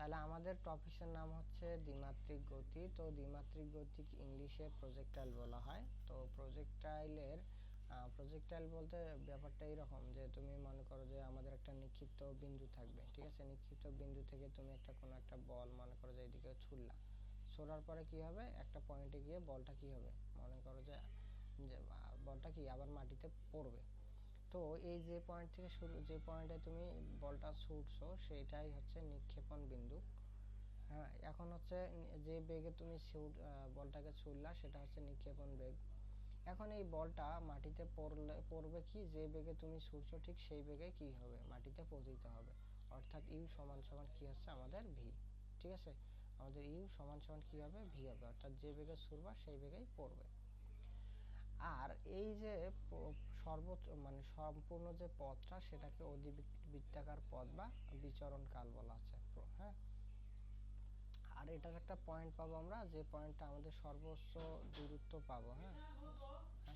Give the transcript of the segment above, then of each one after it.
তাহলে আমাদের টপিকের নাম হচ্ছে দ্বিমাত্রিক গতি। তো দ্বিমাত্রিক গতি ইংলিশে প্রজেক্টাইল বলা হয়। তো প্রজেক্টাইল বলতে ব্যাপারটা এরকম যে তুমি মনে করো যে আমাদের একটা নিক্ষিপ্ত বিন্দু থাকবে, ঠিক আছে? নিক্ষিপ্ত বিন্দু থেকে তুমি কোনো একটা বল মনে করো যে এইদিকে ছুড়লা, ছোড়ার পরে কি হবে, একটা পয়েন্টে গিয়ে বলটা কি হবে, মনে করো যে বলটা কি আবার মাটিতে পড়বে। তো এই যে পয়েন্ট থেকে শুরু, যে পয়েন্টে তুমি বলটা ছুটছো সেটাই হচ্ছে নিক্ষেপণ বিন্দু। হ্যাঁ, এখন হচ্ছে যে বেগে তুমি বলটাকে ছুড়লা সেটা হচ্ছে নিক্ষেপণ বেগ। এখন এই বলটা মাটিতে পড়বে কি, যে বেগে তুমি ছুটছো ঠিক সেই বেগে কি হবে, মাটিতে পতিত হবে। অর্থাৎ ইউ সমান সমান কি হচ্ছে আমাদের ভি। ঠিক আছে, আমাদের ইউ সমান সমান কি হবে, ভি হবে। অর্থাৎ যে বেগে ছুড়বা সেই বেগেই পড়বে। আর এই যে সর্বোচ্চ মানে সম্পূর্ণ যে পথটা সেটাকে অধিবৃত্তাকার পথ বা বিচরণ কাল বলা হচ্ছে। হ্যাঁ, আর এটার একটা পয়েন্ট পাবো আমরা, যে পয়েন্টটা আমাদের সর্বোচ্চ দূরত্ব পাবো। হ্যাঁ,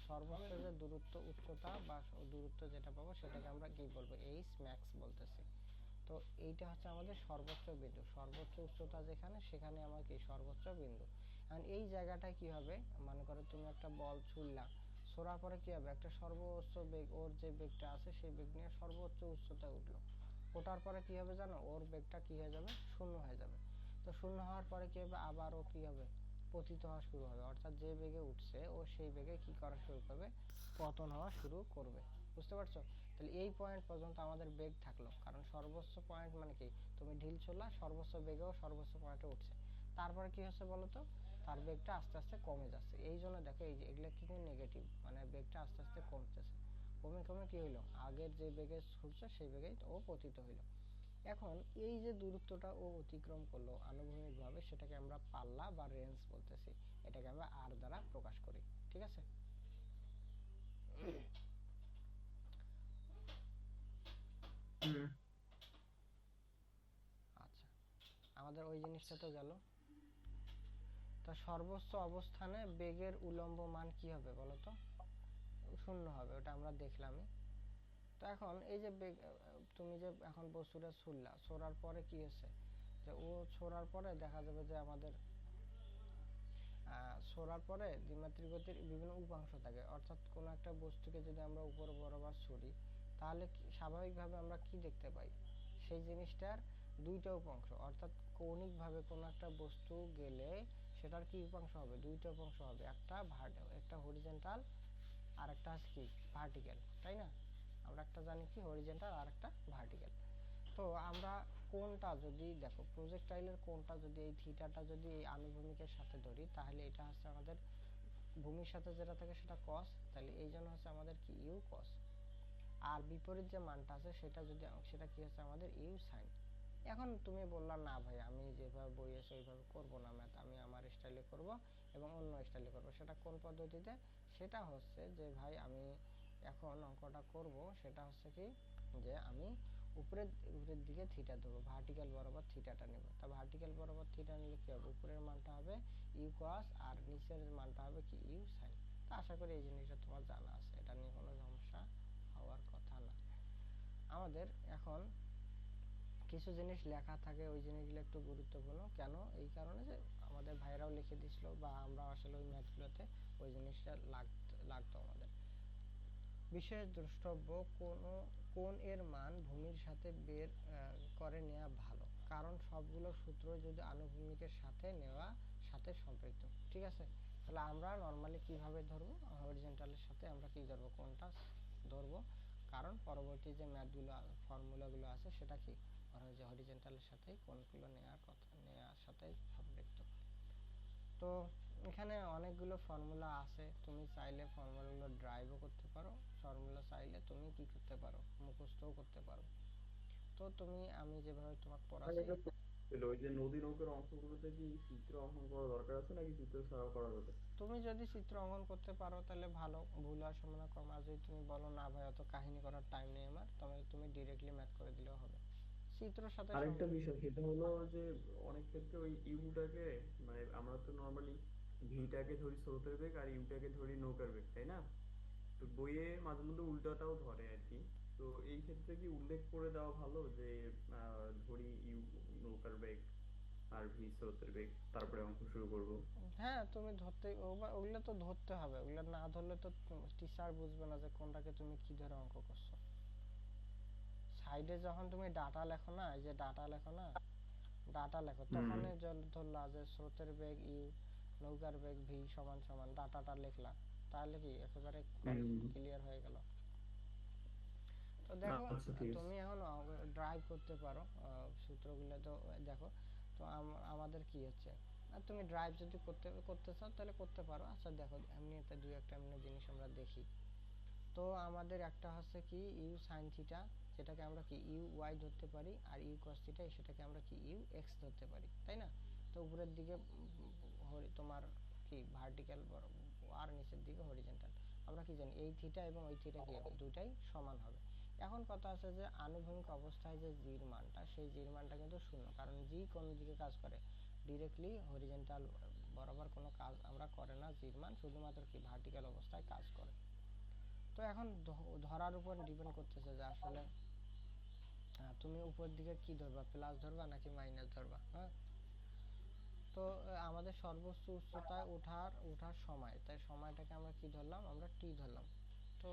সর্বোচ্চ যে দূরত্ব, উচ্চতা বা দূরত্ব যেটা পাবো সেটাকে আমরা কি বলবো, এইচ ম্যাক্স বলতেছি। তো এইটা হচ্ছে আমাদের সর্বোচ্চ বিন্দু, সর্বোচ্চ উচ্চতা যেখানে সেখানে আমার কি সর্বোচ্চ বিন্দু। এখন এই জায়গাটায় কি হবে, মনে করো তুমি একটা বল ছুড়লা, ছোড়ার পরে কি হবে, একটা সর্বোচ্চ বেগ, ওর যে বেগটা আছে সেই বেগ নিয়ে সর্বোচ্চ উচ্চতায় উঠলো। ওঠার পরে কি হবে জানো, ওর বেগটা কি হয়ে যাবে, শূন্য হয়ে যাবে। তো শূন্য হওয়ার পরে কি হবে, আবারও কি হবে, পতিত হওয়া শুরু হবে। অর্থাৎ যে বেগে উঠছে ও সেই বেগে কি করা শুরু করবে, পতন হওয়া শুরু করবে। বুঝতে পারছো? তাহলে এই পয়েন্ট পর্যন্ত আমাদের বেগ থাকলো, কারণ সর্বোচ্চ পয়েন্ট মানে কি, তুমি ঢিল ছুড়লা, সর্বোচ্চ বেগেও সর্বোচ্চ পয়েন্টে উঠছে। তারপরে কি হচ্ছে বলো তো, তার বেগটা আস্তে আস্তে কমে যাচ্ছে। এই জন্য দেখো এই যে এগুলো কিন্তু নেগেটিভ, মানে বেগটা আস্তে আস্তে কমতেছে। কমে কমে কি হইলো, আগের যে বেগে ছুটছে সেই বেগেই ও পতিত হইলো। এখন এই যে দূরত্বটা ও অতিক্রম করলো আনুভূমিকভাবে, সেটাকে আমরা পাল্লা বা রেঞ্জ বলতেছি। এটাকে আমরা আর দ্বারা প্রকাশ করি। ঠিক আছে? আচ্ছা, আমাদের ওই জিনিসটা তো গেল। তা সর্বোচ্চ অবস্থানে বেগের উলম্ব মান কি হবে বলতো, শূন্য হবে, ওটা আমরা দেখলামই। তো এখন এই যে বেগ, তুমি যে এখন বস্তুটা ছুড়লা, ছোড়ার পরে কি হচ্ছে, যে ও ছোড়ার পরে দেখা যাবে যে আমাদের ছোড়ার পরে দ্বিমাত্রিক গতির বিভিন্ন উপাংশ থাকে। অর্থাৎ কোনো একটা বস্তুকে যদি আমরা উপর বরাবর ছুড়ি, তাহলে স্বাভাবিকভাবে আমরা কি দেখতে পাই, সেই জিনিসটার দুইটা উপাংশ। অর্থাৎ কৌণিকভাবে কোনো একটা বস্তু গেলে সেটার কি উপাংশ হবে, দুইটা উপাংশ হবে, একটা হরিজন্টাল আর একটা আছে কি ভার্টিক্যাল, তাই না? আমরা একটা জানি কি হরিজন্টাল আর একটা ভার্টিক্যাল। তো আমরা কোনটা যদি দেখো, প্রজেক্টাইলের কোনটা যদি এই থিটাটা যদি এই আনুভূমিকের সাথে ধরি, তাহলে এটা হচ্ছে আমাদের ভূমির সাথে যেটা থাকে সেটা কস, তাহলে এই জন্য হচ্ছে আমাদের কি ইউ কস। আর বিপরীত যে মানটা আছে সেটা যদি, সেটা কি হচ্ছে আমাদের ইউ সাইন। এখন তুমি বললা না ভাই আমি যেভাবে বই আছে ওইভাবে করবো না ম্যাথ, আমি আমার স্টাইলে করব এবং অন্য স্টাইলে করব। সেটা কোন পদ্ধতিতে, সেটা হচ্ছে যে ভাই আমি এখন অঙ্কটা করব, সেটা হচ্ছে কি যে আমি উপরের দিকে থিটা ধরবো, ভার্টিক্যাল বরাবর থিটাটা নেব। তা ভার্টিক্যাল বরাবর থিটা নিলে কি হবে, উপরের মানটা হবে ইউ কস আর নিচের মানটা হবে কি ইউ সাইন। তা আশা করি এই জিনিসটা তোমার জানা আছে, এটা নিয়ে কোনো সমস্যা হওয়ার কথা না। আমাদের এখন কিছু জিনিস লেখা থাকে, ওই জিনিসগুলো একটু গুরুত্বপূর্ণ। কেন, এই কারণে যে আমাদের ভাইরাও লিখে দিছিল বা আমরা আসলে ওই ম্যাথগুলোতে ওই জিনিসটা লাগতো আমাদের। বিশেষ দ্রষ্টব্য, কোন এর মান ভূমির সাথে বের করে নেওয়া ভালো, কারণ সবগুলো সূত্র যদি আনুভূমিকের সাথে নেওয়া সাথে সম্পৃক্ত। ঠিক আছে, তাহলে আমরা নর্মালি কিভাবে ধরবো, হরিজন্টালের সাথে আমরা কি ধরবো, কোনটা ধরবো, কারণ পরবর্তী যে ম্যাথগুলো ফর্মুলাগুলো আছে সেটা কি হরিজন্টালের সাথেই কোনগুলো নেওয়ার সাথে সম্পৃক্ত। তো এখানে অনেকগুলো ফর্মুলা আছে, তুমি চাইলে ফর্মুলাগুলো ড্রাইভও করতে পারো, ফর্মুলা চাইলে তুমি কি করতে পারো, মুখস্থও করতে পারো। তো আমি যেভাবে তোমাকে আর পড়াচ্ছি, এটা তো ছিল, ওই যে নদী নৌকার অংশগুলোতে কি চিত্র অঙ্কন করা দরকার আছে নাকি চিত্র ছাড়াও করা যাবে? তুমি যদি চিত্র অঙ্কন করতে পারো তাহলে ভালো, ভুল হওয়ার সম্ভাবনা কম। আর যদি তুমি বলো না ভাই অত কাহিনী করার টাইম নেই আমার, তাহলে তুমি ডিরেক্টলি ম্যাথ করে দিলেও হবে, চিত্রর সাথে আরেকটা বিষয় সেটা হলো যে অনেক ক্ষেত্রে ওই ইউটাকে, মানে আমরা তো নর্মালি ভিটাকে ধরি স্রোতের বেগ আর ইউটাকে ধরি নৌকার বেগ, তাই না? তো বইয়ে মাঝে মধ্যে উল্টাটাও ধরে আর কি। তো এই ক্ষেত্রে কি উল্লেখ করে দেওয়া ভালো যে ধরি ইউ নৌকার বেগ আর ভি স্রোতের বেগ, তারপরে অঙ্ক শুরু করব। হ্যাঁ, তুমি ধরতে ওগুলো তো ধরতে হবে, ওগুলো না ধরলে তো টিচার বুঝবে না যে কোনটাকে তুমি কি ধরে অঙ্ক করছো। সাইডে যখন তুমি ডাটা লেখো না, এই যে ডাটা লেখো না, ডাটা লেখো হুম। তখনই ধরলা যে স্রোতের বেগ ইউ, নৌকার বেগ ভি সমান সমান ডাটাটা লিখলা, তাহলে কি একেবারে ক্লিয়ার হয়ে গেল। তো দেখো, আচ্ছা ঠিক আছে। তুমি এখন ড্রাইভ করতে পারো সূত্রগুলো তো দেখো। তো আমাদের কি হচ্ছে, আর তুমি ড্রাইভ যদি করতে চাও তাহলে করতে পারো। আচ্ছা দেখো, এমনিতে দুই একটা এমনি জিনিস আমরা দেখি। তো আমাদের একটা হচ্ছে কি ইউ সাইন থিটা, যেটাকে আমরা কি ইউ ওয়াই ধরতে পারি, আর ইউ কস থিটা সেটাকে আমরা কি ইউ এক্স ধরতে পারি, তাই না? তো উপরের দিকে তোমার কি ভার্টিক্যাল আর নিচের দিকে হরিজন্টাল। আমরা কি জানি এই থিটা এবং ওই থিটা কি হবে, দুইটাই সমান হবে। এখন কথা আছে যে আনুভূমিক অবস্থায় যে জির মানটা, সেই জির মানটা কিন্তু শূন্য, কারণ জি কোন দিকে কাজ করে, ডিরেক্টলি হরিজন্টাল বরাবর কোনো কাজ আমরা করে না। জির মান শুধুমাত্র কি ভার্টিক্যাল অবস্থায় কাজ করে। তো এখন ধরার উপর ডিপেন্ড করতেছে যে আসলে তুমি উপর দিকে কি ধরবা, প্লাস ধরবা নাকি মাইনাস ধরবা। হ্যাঁ, তো আমাদের সর্বোচ্চ উচ্চতায় ওঠার সময়, তাই সময়টাকে আমরা কি ধরলাম, আমরা টি ধরলাম। তো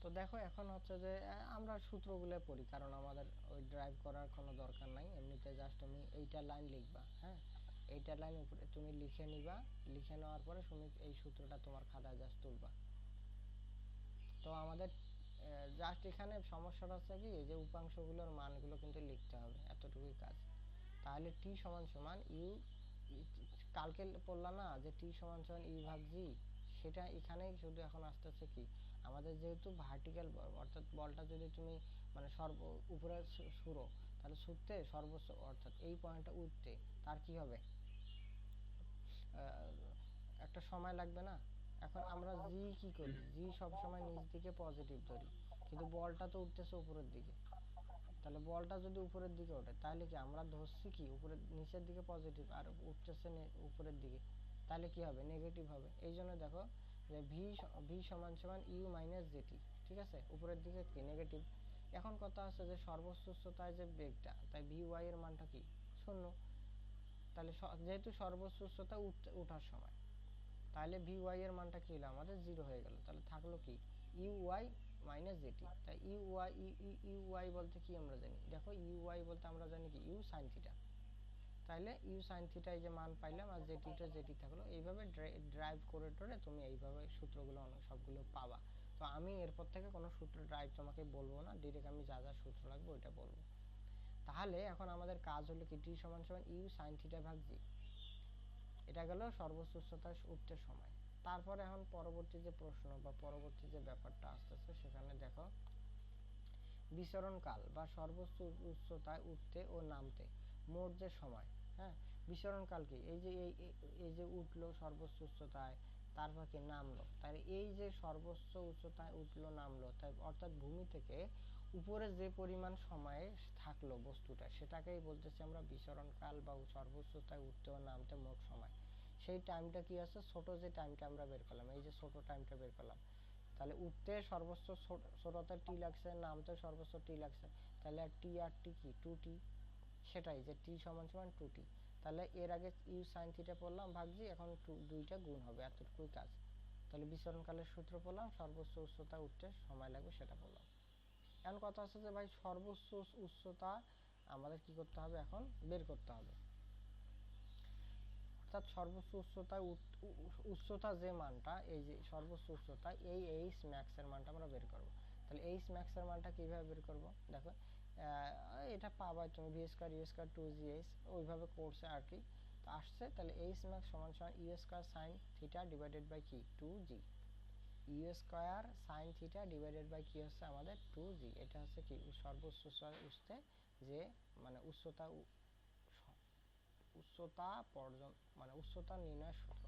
তো দেখো এখন হচ্ছে যে আমরা সূত্রগুলো পড়ি, কারণ আমাদের ওই ড্রাইভ করার কোনো দরকার নাই, এমনিতে জাস্ট তুমি এইটা লাইন লিখবা। হ্যাঁ, এইটা লাইন উপরে তুমি লিখে নিবা, লিখে নেওয়ার পরে তুমি এই সূত্রটা তোমার খাতায় জাস্ট তুলবা। তো আমাদের জাস্ট এখানে সমস্যাটা হচ্ছে কি, যে উপাংশগুলোর মানগুলো কিন্তু লিখতে হবে, এতটুকুই কাজ। তাহলে টি সমান সমান ইউ, কালকে পড়লাম না যে টি সমান সমান ইউ ভাগ জি, সেটা এখানেই শুধু এখন আসতেছে কি, আমাদের যেহেতু ভার্টিক্যাল বল, অর্থাৎ বলটা যদি তুমি মানে উপরে ছুড়ো, তাহলে ছুটতে সর্বোচ্চ অর্থাৎ এই পয়েন্টটা উঠতে তার কি হবে, একটা সময় লাগবে না। এখন আমরা জি কি করি, জি সবসময় নিচ দিকে পজিটিভ ধরি, কিন্তু বলটা তো উঠতেছে উপরের দিকে। তাহলে বলটা যদি উপরের দিকে ওঠে তাহলে কি আমরা ধরছি কি উপরের, নিচের দিকে পজিটিভ আর উঠতেছে উপরের দিকে, তাহলে কি হবে, নেগেটিভ হবে। এই জন্য দেখো যে ভি ভি সমান সমান ইউ মাইনাস জেটি, ঠিক আছে, উপরের দিকে কি নেগেটিভ। এখন কথা আছে যে সর্বোচ্চ উচ্চতায় যে বেগটা, তাই ভি ওয়াই এর মানটা কি শূন্য। তাহলে যেহেতু সর্বোচ্চ উচ্চতা উঠার সময়, তাহলে ভি ওয়াই এর মানটা কি হলো আমাদের জিরো হয়ে গেল। তাহলে থাকলো কি ইউ ওয়াই মাইনাস জেটি। তাই ইউ ওয়াই ইউ ওয়াই বলতে কি আমরা জানি, দেখো ইউ ওয়াই বলতে আমরা জানি কি ইউ সাইন থিটা। তাহলে ইউ সাইন থিটা এই যে মান পাইলাম, আর জেটিটা জেটি থাকলো। এইভাবে ড্রাইভ করে টোরে তুমি এইভাবে সূত্রগুলো সবগুলো পাবা। তো আমি এরপর থেকে কোনো সূত্র ড্রাইভ তোমাকে বলবো না, ডিরেক্ট আমি যা যা সূত্র লাগবে ওইটা বলবো। তাহলে এখন আমাদের কাজ হলো কি টি সমান সমান ইউ সাইন থিটা ভাগ জি, এটা গেল সর্বোচ্চ উচ্চতায় উঠতে সময়। তারপরে এখন পরবর্তী যে প্রশ্ন বা পরবর্তী যে ব্যাপারটা আসতেছে, সেখানে দেখো বিচরণ কাল বা সর্বোচ্চ উচ্চতায় উঠতে ও নামতে মোট যে সময়। হ্যাঁ, বিচরণ কাল কি, এই যে এই যে উঠলো সর্বোচ্চ উচ্চতায়, তারপর কি নামলো, তাই এই যে সর্বোচ্চ উচ্চতায় উঠলো নামলো, তাই অর্থাৎ ভূমি থেকে উপরে যে পরিমাণ সময়ে থাকলো বস্তুটা, সেটাকেই বলতেছি আমরা বিচরণ কাল বা সর্বোচ্চ উচ্চতায় উঠতে ও নামতে মোট সময়। সেই টাইমটা কি আছে, ছোট যে টাইমটা আমরা বের করলাম, এই যে ছোট টাইমটা বের করলাম, তাহলে উঠতে সর্বোচ্চ ছোটতে টি লাগছে, নামতে সর্বোচ্চ টি লাগছে, তাহলে আর টি কি টু টি। সেটাই যে টি সমান সমান টু টি। তাহলে এর আগে ইউ সাইন থিটা পড়লাম ভাগজি, এখন দুইটা গুণ হবে, এতটুকুই কাজ। তাহলে বিচরণকালের সূত্র পড়লাম, সর্বোচ্চ উচ্চতা উঠতে সময় লাগবে সেটা পড়লাম। এখন কথা হচ্ছে যে ভাই সর্বোচ্চ উচ্চতা আমাদের কি করতে হবে, এখন বের করতে হবে। অর্থাৎ সর্বোচ্চ উচ্চতায় উচ্চতা যে মানটা, এই যে সর্বোচ্চ উচ্চতা, এই এইচ ম্যাক্স এর মানটা আমরা বের করব। তাহলে এইচ ম্যাক্স এর মানটা কিভাবে বের করব, দেখো এটা পাবা তুমি v square u square two g h, ওইভাবে করছে আর কি। তো আসছে, তাহলে এইচ ম্যাক্স সমান সমান U square sine theta divided by কি two G, U square sine theta divided by কি হচ্ছে আমাদের টু জি। এটা হচ্ছে কি সর্বোচ্চ উচ্চতে যে মানে উচ্চতা উচ্চতা পর্যন্ত মানে উচ্চতা নির্ণয়ের সূত্র।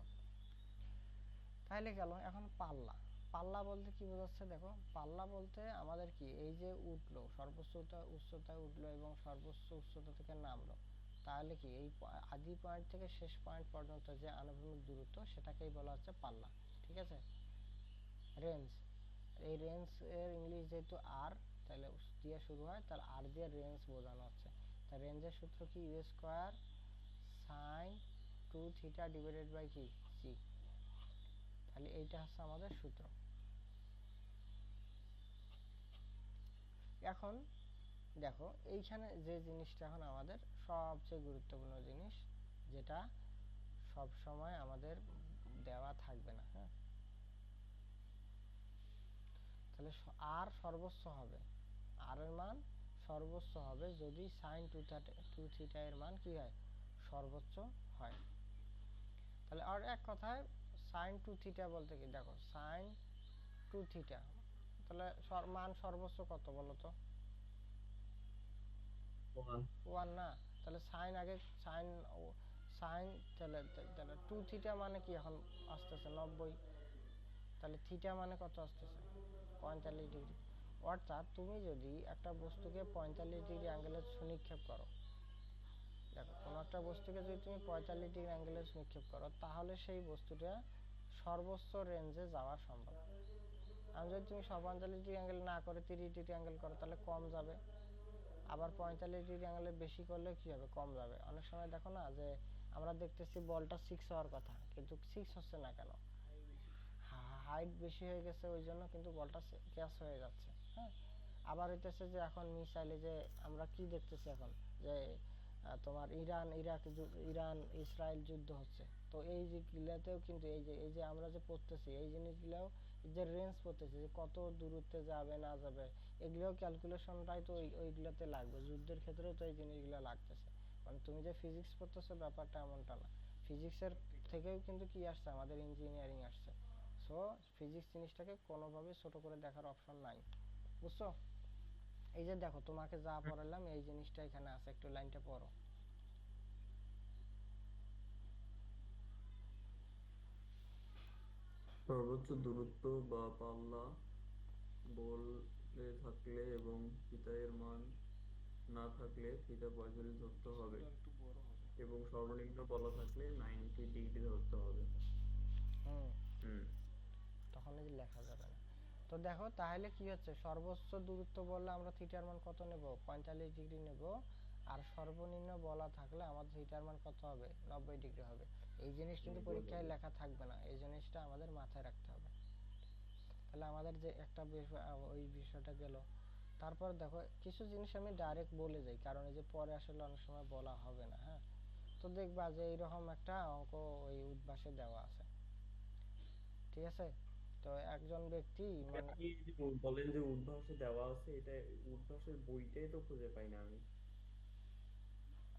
তাহলে গেল এখন পাল্লা। পাল্লা বলতে কি বোঝাচ্ছে, দেখো পাল্লা বলতে আমাদের কি এই যে উঠলো সর্বোচ্চ উচ্চতায় উঠলো এবং সর্বোচ্চ উচ্চতা থেকে নামলো, তাহলে কি এই আদি পয়েন্ট থেকে শেষ পয়েন্ট পর্যন্ত যে আনুভূমিক দূরত্ব, সেটাকেই বলা হচ্ছে পাল্লা। ঠিক আছে, রেঞ্জ। এই রেঞ্জ এর ইংলিশ যেহেতু আর, তাহলে দিয়ে শুরু হয়, তাহলে আর দিয়ে রেঞ্জ বোঝানো হচ্ছে। রেঞ্জের সূত্র কি U square sine 2θ divided by কি সি। তাহলে এইটা হচ্ছে আমাদের সূত্র। এখন দেখো এইখানে যে জিনিসটা এখন আমাদের সবচেয়ে গুরুত্বপূর্ণ জিনিস, যেটা সব সময় আমাদের দেওয়া থাকবে না, হ্যাঁ। তাহলে আর সর্বোচ্চ হবে, আর এর মান সর্বোচ্চ হবে যদি সাইন 2θ এর মান কি হয়, সর্বোচ্চ হয়। তাহলে আর এক কথায় সাইন 2θ বলতে কি, দেখো সাইন 2θ, তাহলে মান সর্বোচ্চ কত বলো তো? 1 না? তাহলে সাইন আগে সাইন সাইন তাহলে তাহলে 2θ মানে কি এখন আসতেছে 90, তাহলে থিটা মানে কত আসতেছে 45 ডিগ্রি। অর্থাৎ তুমি যদি একটা বস্তুকে 45 ডিগ্রি অ্যাঙ্গেলে নিক্ষেপ করো, দেখো কোনো একটা বস্তুকে যদি তুমি 45 ডিগ্রি অ্যাঙ্গেলে নিক্ষেপ করো, তাহলে সেই বস্তুটা সর্বোচ্চ রেঞ্জে যাওয়া সম্ভব। আর যদি তুমি 45 ডিগ্রি অ্যাঙ্গেল না করে 30 ডিগ্রি অ্যাঙ্গেল করো, তাহলে কম যাবে। আবার 45 ডিগ্রি অ্যাঙ্গেলে বেশি করলে কি হবে, কম যাবে। অনেক সময় দেখো না যে আমরা দেখতেছি বলটা 6 হওয়ার কথা, কিন্তু 6 হচ্ছে না কেন, হাইট বেশি হয়ে গেছে ওই জন্য কিন্তু বলটা ক্যাচ হয়ে যাচ্ছে, হ্যাঁ। আবার হইতেছে যে এখন মিসাইলে যে আমরা কি দেখতেছি এখন, যে তোমার ইরান ইসরায়েল যুদ্ধ হচ্ছে, তো এই যে গুলাতেও কিন্তু এই যে আমরা যে পড়তেছি এই জিনিসগুলাও, যে রেঞ্জ পড়তেছি যে কত দূরত্বে যাবে না যাবে, এগুলোও ক্যালকুলেশনটাই তো ওইগুলাতে লাগবে। যুদ্ধের ক্ষেত্রেও তো এই জিনিসগুলো লাগতেছে। মানে তুমি যে ফিজিক্স পড়তেছো ব্যাপারটা এমনটা না, ফিজিক্সের থেকেও কিন্তু কি আসছে, আমাদের ইঞ্জিনিয়ারিং আসছে। সো ফিজিক্স জিনিসটাকে কোনোভাবে ছোট করে দেখার অপশন নাই, বুঝছো? এই যে দেখো তোমাকে যা পড়ালাম এই জিনিসটা এখানে আছে, একটু লাইনটা পড়ো। সর্বোচ্চ দূরত্ব বা পাল্লা বলে থাকলে এবং থিটা এর মান না থাকলে থিটা 45 ধরতে হবে, এবং সর্বনিম্ন বলা থাকলে 90 ডিগ্রি ধরতে হবে। হুম, হুম। তখন এই যে লেখা যাবে না। তো দেখো তাহলে কি হচ্ছে, সর্বোচ্চ দূরত্ব বললে আমরা থিটার মান কত নেব, 45 ডিগ্রি নেব। আর সর্বনিম্ন বলা থাকলে আমাদের থিটার মান কত হবে, 90 ডিগ্রি হবে। এই জিনিস কিন্তু 90 পরীক্ষায় হবে। লেখা থাকবে না, এই জিনিসটা আমাদের মাথায় রাখতে হবে। তাহলে আমাদের যে একটা বিষয়, ওই বিষয়টা গেল। তারপর দেখো কিছু জিনিস আমি ডাইরেক্ট বলে যাই, কারণ এই যে পরে আসলে অনেক সময় বলা হবে না, হ্যাঁ। তো দেখবা যে এইরকম একটা অঙ্ক ওই উদ্ভাসে দেওয়া আছে, ঠিক আছে। তো একজন ব্যক্তি এটা মানে, কি যে বলেন যে উদ্ভাসে দেওয়া আছে, এটা উদ্ভাসের বইটাই তো খুঁজে পাই না আমি।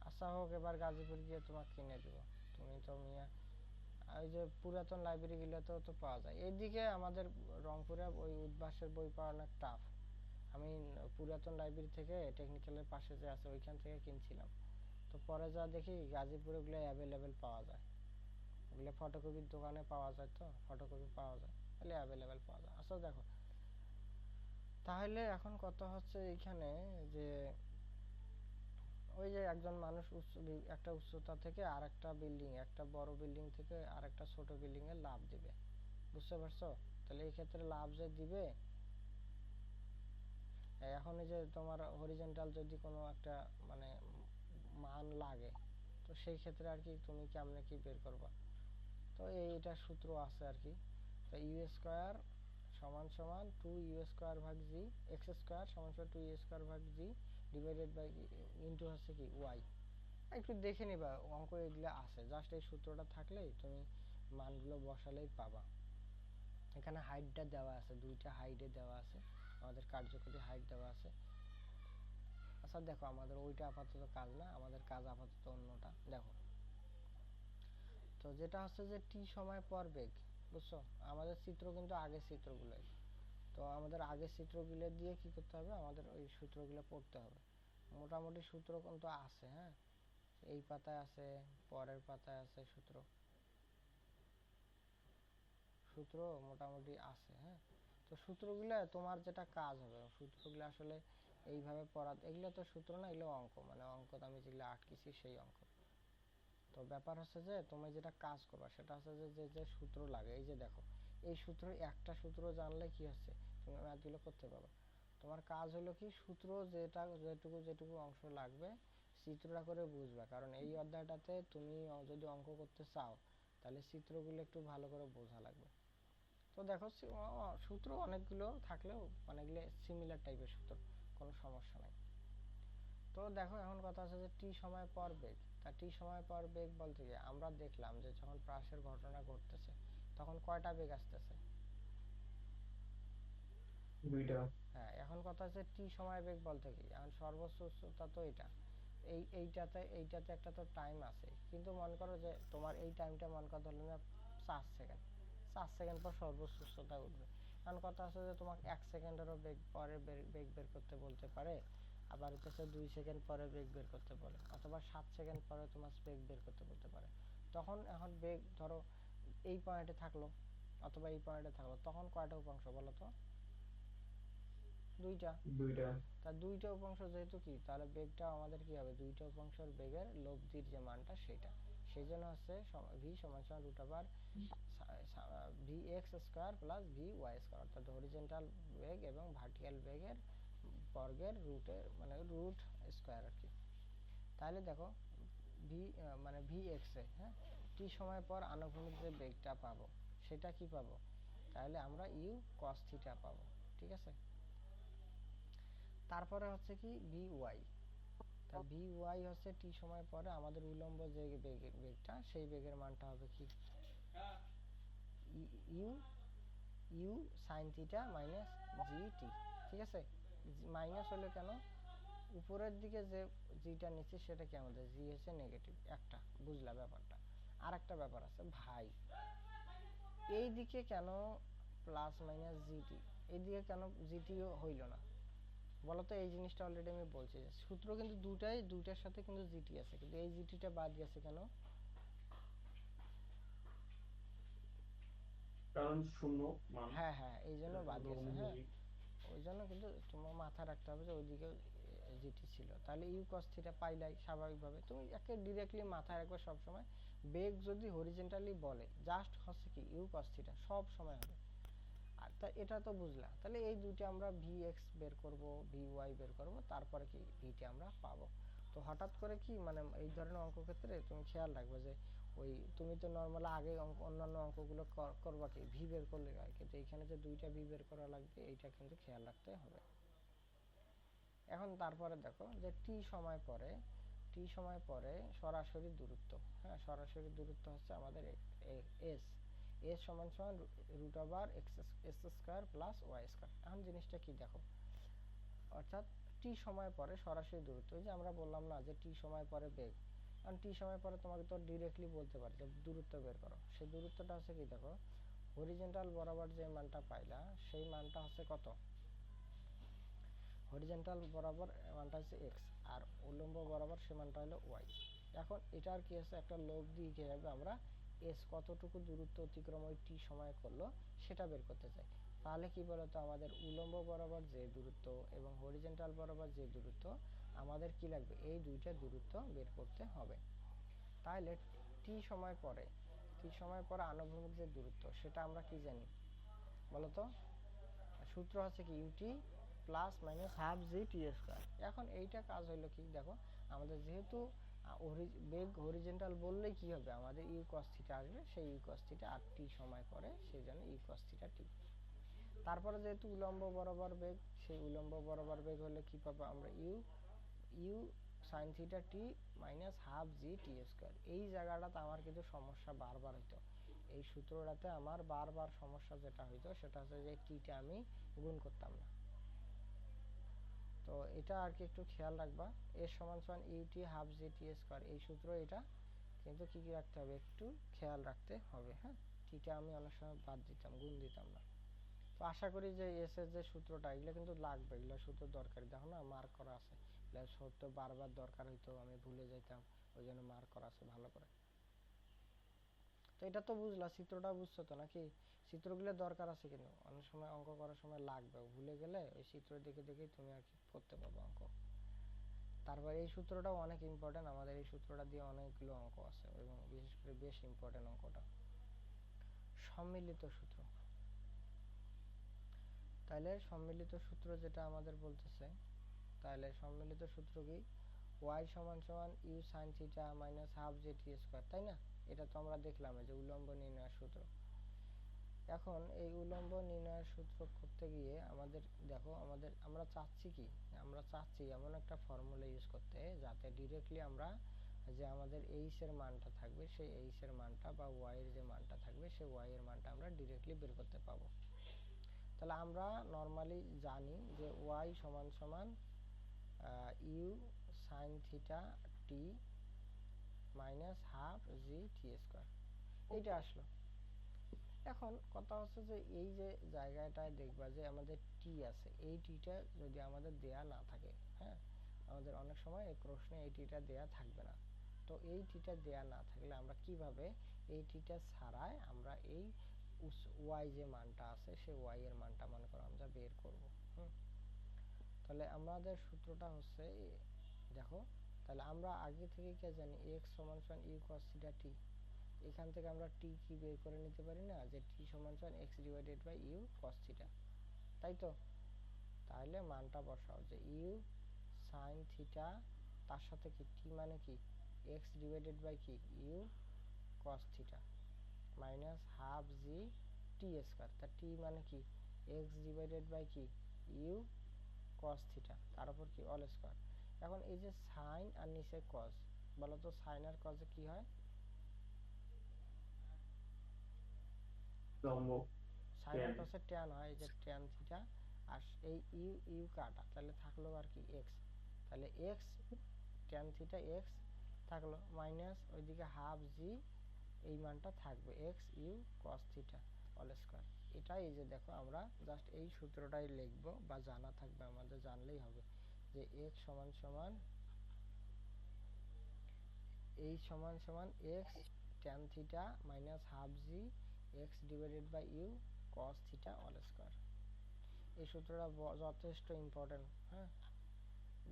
আচ্ছা হোক, এবার গাজীপুর গিয়ে তোমাকে কিনে দিব। তুমি তো মিয়া ওই যে পুরাতন লাইব্রেরি গুলোতেও তো পাওয়া যায়। এইদিকে আমাদের রংপুরে ওই উদ্ভাসের বই পাওয়া অনেক টাফ। আমি পুরাতন লাইব্রেরি থেকে টেকনিক্যালের পাশে যে আছে ওইখান থেকে কিনছিলাম। তো পরে যা দেখি গাজীপুরে ওগুলো অ্যাভেলেবেল পাওয়া যায়, ওগুলো ফটোকপির দোকানে পাওয়া যায়, তো ফটোকপি পাওয়া যায়, তাহলে অ্যাভেলেবেল পাওয়া যায়। আচ্ছা দেখো তাহলে এখন কথা হচ্ছে এইখানে যে ওই যে একজন মানুষ একটা উচ্চতা থেকে আর একটা বিল্ডিং, একটা বড় বিল্ডিং থেকে আর একটা ছোট বিল্ডিং এ লাফ দিবে, বুঝতে পারছো? তাহলে এই ক্ষেত্রে লাফ যে দিবে, এখন এই যে তোমার হরিজন্টাল যদি কোনো একটা মানে মান লাগে, তো সেই ক্ষেত্রে আর কি তুমি কেমনে কি বের করবা? তো এইটা সূত্র আছে আর কি। তো ইউ স্কোয়ার সমান সমান 2u² ভাগ জি, এক্স স্কোয়ার সমান সমান 2u² ভাগ জি ডিভাইডেড বাই ইন্টু হচ্ছে কি ওয়াই। একটু দেখে নিবা অঙ্ক এগুলো আছে, জাস্ট এই সূত্রটা থাকলেই তুমি মানগুলো বসালেই পাবা। এখানে হাইটটা দেওয়া আছে, দুইটা হাইটে দেওয়া আছে, আমাদের কার্যকরী হাইট দেওয়া আছে। আচ্ছা দেখো আমাদের ওইটা আপাতত কাজ না, আমাদের কাজ আপাতত অন্যটা দেখো। তো যেটা হচ্ছে যে টি সময় পর বেগ, বুঝছো? আমাদের চিত্র কিন্তু আগের চিত্রগুলোই। তো আমাদের আগের চিত্রগুলো দিয়ে কি করতে হবে, আমাদের ওই সূত্রগুলো পড়তে হবে। মোটামুটি সূত্র কিন্তু আছে, হ্যাঁ। এই পাতায় আছে, পরের পাতায় আছে সূত্র, সূত্র মোটামুটি আছে, হ্যাঁ। তো সূত্রগুলো তোমার যেটা কাজ হবে, সূত্রগুলো আসলে এইভাবে পড়া, এগুলো তো সূত্র না, এগুলো অঙ্ক, মানে অঙ্ক আমি যেগুলো আটকেছি সেই অঙ্ক। তো ব্যাপার হচ্ছে যে তুমি যেটা কাজ করবা সেটা হচ্ছে যে যে যে সূত্র লাগে, এই যে দেখো এই সূত্র, একটা সূত্র জানলে কি হচ্ছে, তুমি ম্যাথগুলো করতে পারো। তোমার কাজ হলো কি, সূত্র যেটা যেটুকু যেটুকু অংশ লাগবে চিত্রটা করে বুঝবা, কারণ এই অধ্যায়টাতে তুমি যদি অঙ্ক করতে চাও তাহলে চিত্রগুলো একটু ভালো করে বোঝা লাগবে। তো দেখো সূত্র অনেকগুলো থাকলেও অনেকগুলো সিমিলার টাইপের সূত্র, কোনো সমস্যা নাই। তো দেখো এখন কথা আছে যে টি সময় পর বেগ। তা টি সময় পর বেগ বলতে কি আমরা দেখলাম যে যখন প্রাসের ঘটনা ঘটতেছে তখন কয়টা বেগ আসতেছে? দুইটা। হ্যাঁ, এখন কথা আছে টি সময় বেগ বলতে কি, এখন সর্বোচ্চ উচ্চতা তো এটা, এইটাতে একটা তো টাইম আছে, কিন্তু মনে করো যে তোমার এই টাইমটা মনে করো ধরলে না 4 সেকেন্ড, 4 সেকেন্ড পর সর্বোচ্চ উচ্চতা উঠবে। এখন কথা আছে যে তোমাকে 1 সেকেন্ডেরও বেগ পরে বেগ বের করতে বলতে পারে, আবার হচ্ছে 2 সেকেন্ড পরে বেগ বের করতে বলে, অথবা 7 সেকেন্ড পরে তোমার বেগ বের করতে বলতে পারে। তখন এখন বেগ ধরো এই পয়েন্টে থাকলো অথবা এই পয়েন্টে থাকলো, তখন কয়টা উপাংশ বলো তো? দুইটা। দুইটা। তা দুইটা উপাংশ যেহেতু কি, তাহলে বেগটা আমাদের কি হবে, দুইটা উপাংশের বেগের লব্ধির যে মানটা সেটা, সেই জন্য হচ্ছে ভি সমান সমান root over V x square plus v Y square, অর্থাৎ হরিজেন্টাল বেগ এবং ভার্টিক্যাল বেগের বর্গের রুটের মানে রুট স্কোয়ার আর কি। তাহলে দেখো ভি মানে ভি এক্স এ, হ্যাঁ, টি সময় পর আনুভূমিক যে বেগটা পাবো সেটা কি পাবো, তাহলে আমরা ইউ কস থিটা পাবো। ঠিক আছে, তারপরে হচ্ছে কি ভি ওয়াই। তা ভি ওয়াই হচ্ছে টি সময় পরে আমাদের উল্লম্ব যে বেগটা সেই বেগের মানটা হবে কি, U you sine theta minus G T. ঠিক আছে, মাইনাস হলে কেন, উপরের দিকে যে জিটা নিচ্ছে সেটা কি আমাদের জি হচ্ছে নেগেটিভ একটা, বুঝলা ব্যাপারটা। আর একটা ব্যাপার আছে ভাই, এই দিকে কেন প্লাস মাইনাস জিটি, এই দিকে কেন জিটিও হইল না বলতো? এই জিনিসটা অলরেডি আমি বলছি যে সূত্র কিন্তু দুইটার সাথে কিন্তু জিটি আছে, কিন্তু এই জিটিটা বাদ গেছে কেন? কারণ শূন্য মান। হ্যাঁ হ্যাঁ, এই জন্য বাদ গেছে। হ্যাঁ, অনুভূমিক। ওই জন্য কিন্তু তোমার মাথায় রাখতে হবে যে ওইদিকে জিটি ছিল, তাহলে ইউ কস থিটা পাইলাই স্বাভাবিকভাবে। তুমি একে ডিরেক্টলি মাথায় রাখবে সবসময়, বেগ যদি হরিজেন্টালি বলে জাস্ট হচ্ছে কি ইউ কস থিটা সব সময় হবে। আর তা এটা তো বুঝলা, তাহলে এই দুইটা আমরা ভি এক্স বের করব, ভি ওয়াই বের করব, তারপরে কি ভিটা আমরা পাবো। তো হঠাৎ করে কি মানে এই ধরনের অঙ্ক ক্ষেত্রে তুমি খেয়াল রাখবে যে ওই তুমি তো নর্মাল আগে অন্যান্য অঙ্কগুলো করবা কি ভি বের করলে হয়, কিন্তু এখানে যে দুইটা ভি বের করা লাগবে এইটা কিন্তু খেয়াল রাখতে হবে। এখন তারপরে দেখো যে টি সময় পরে সরাসরি দূরত্ব, হ্যাঁ সরাসরি দূরত্ব হচ্ছে আমাদের এস, এস সমান সমান root over x square plus y square. এখন জিনিসটা কি দেখো, অর্থাৎ টি সময় পরে সরাসরি দূরত্ব, ওই যে আমরা বললাম না যে টি সময় পরে বেগ, কারণ টি সময় পরে তোমাকে তো ডিরেক্টলি বলতে পারে যে দূরত্ব বের করো, সেই দূরত্বটা হচ্ছে কি দেখো, হরিজেন্টাল বরাবর যে মানটা পাইলা সেই মানটা হচ্ছে কত, হরিজেন্টাল বরাবর মানটা হচ্ছে এক্স, আর উল্লম্ব বরাবর সে মানটা হলো ওয়াই। এখন এটার কি আছে, একটা লোভ দিয়ে কিভাবে আমরা এস কতটুকু দূরত্ব অতিক্রম ওই টি সময় করলো সেটা বের করতে চাই। তাহলে কি বলতো, আমাদের উল্লম্ব বরাবর যে দূরত্ব এবং হরিজেন্টাল বরাবর যে দূরত্ব আমাদের কি লাগবে, এই দুইটা দূরত্ব বের করতে হবে। তাহলে টি সময় পরে আনুভূমিক যে দূরত্ব সেটা আমরা কি জানি বলতো, সূত্র হচ্ছে কি ইউটি প্লাস মাইনাস হাফ জি টি স্কোয়ার। এখন এইটা কাজ হলো কি দেখো, আমাদের যেহেতু বেগ হরিজেন্টাল বললেই কি হবে, আমাদের ইউ কস থিটা আসবে, সেই ইউ কস থিটা আর টি সময় পরে সেই জন্য ইউ কস থিটা টি। তারপরে যেহেতু উলম্ব বরাবর বেগ, সেই উলম্ব বরাবর বেগ হলে কি পাবো আমরা, u you sine theta t minus half G T square. এই জায়গাটাতে আমার কিন্তু সমস্যা বারবার হইতো, এই সূত্রটাতে আমার বারবার সমস্যা যেটা হইতো সেটা হচ্ছে যে টিটা আমি গুণ করতাম না। তো এটা আর কি একটু খেয়াল রাখবা, এর সমান সমান ইউটি হাফ জি টি স্কোয়ার, এই সূত্র এটা কিন্তু কি কি রাখতে হবে একটু খেয়াল রাখতে হবে। হ্যাঁ, টিটা আমি অনেক সময় বাদ দিতাম, গুণ দিতাম না। তো আশা করি যে এস এর যে সূত্রটা এগুলো কিন্তু লাগবে, এগুলো সূত্র দরকারি, দেখো না মার্ক করা আছে, এগুলো সূত্র বারবার দরকার হইতো, আমি ভুলে যাইতাম, ওই জন্য মার্ক করা আছে ভালো করে। তো এটা তো বুঝলা, চিত্রটা বুঝছো তো নাকি? চিত্রগুলো দরকার আছে, কিন্তু অনেক সময় অঙ্ক করার সময় লাগবে, ভুলে গেলে ওই চিত্র দেখে দেখেই তুমি আর কি করতে পারবে অঙ্ক। তারপরে এই সূত্রটাও অনেক ইম্পর্টেন্ট, আমাদের এই সূত্রটা দিয়ে অনেকগুলো অঙ্ক আছে, এবং বিশেষ করে বেশ ইম্পর্টেন্ট অঙ্কটা সম্মিলিত সূত্র। তাহলে সম্মিলিত সূত্র যেটা আমাদের বলতেছে, তাহলে সম্মিলিত সূত্র কি, y সমান সমান u sine theta minus half g t square, তাই না? এটা তো আমরা দেখলাম এই যে উলম্ব নির্ণয়ের সূত্র। এখন এই উলম্ব নির্ণয়ের সূত্র করতে গিয়ে আমাদের দেখো আমরা চাচ্ছি কি, আমরা চাচ্ছি এমন একটা ফর্মুলা ইউজ করতে যাতে ডিরেক্টলি আমরা যে আমাদের এইচ এর মানটা থাকবে সেই এইচ এর মানটা বা ওয়াই এর যে মানটা থাকবে সেই ওয়াই এর মানটা আমরা ডিরেক্টলি বের করতে পাবো। তাহলে আমরা নর্মালি জানি যে ওয়াই সমান সমান u sine theta t minus half জি টি স্কোয়ার, এইটা আসলো। এখন কথা হচ্ছে যে এই যে জায়গাটায় দেখবা যে আমাদের টি আছে, এই টিটা যদি আমাদের দেয়া না থাকে, হ্যাঁ, আমাদের অনেক সময় এই প্রশ্নে এই টিটা দেয়া থাকবে না। তো এই টিটা দেয়া না থাকলে আমরা কিভাবে এই টিটা ছাড়াই আমরা এই ওয়াই যে মানটা আছে সেই ওয়াই এর মানটা মনে করো আমরা বের করব। তাহলে আমাদের সূত্রটা হচ্ছে দেখো, তাহলে আমরা আগে থেকে কি জানি x সমান সমান ইউ cos থিটা টি, এখান থেকে আমরা টি কি বের করে নিতে পারি না যে টি সমান সমান x divided by u cos theta, তাই তো? তাহলে মানটা বসাও যে ইউ sin থিটা তার সাথে কি টি মানে কি x ডিভাইডেড বাই কি u cos theta minus half জি টি স্কয়ার, তা টি মানে কি x ডিভাইডেড বাই কি ইউ cos থিটা তার উপর কি অল স্কয়ার। এখন এই যে sin আর নিচে cos, বলো তো sin আর cos এ কি হয়? লম্ব sin আর tan। cos এর tan হয়, এই যে tan থিটা। আর এই ইউ ইউ কাটা, তাহলে থাকলো আর কি x, তাহলে x tan থিটা x থাকলো মাইনাস ওইদিকে হাফ জি, এই মানটা থাকবে x u cos theta all square. এটাই এই যে দেখো আমরা জাস্ট এই সূত্রটাই লিখবো বা জানা থাকবে, আমাদের জানলেই হবে যে x সমান সমান h সমান সমান x tan theta minus half g x divided by u cos theta all square. এই সূত্রটা যথেষ্ট ইম্পর্টেন্ট, হ্যাঁ,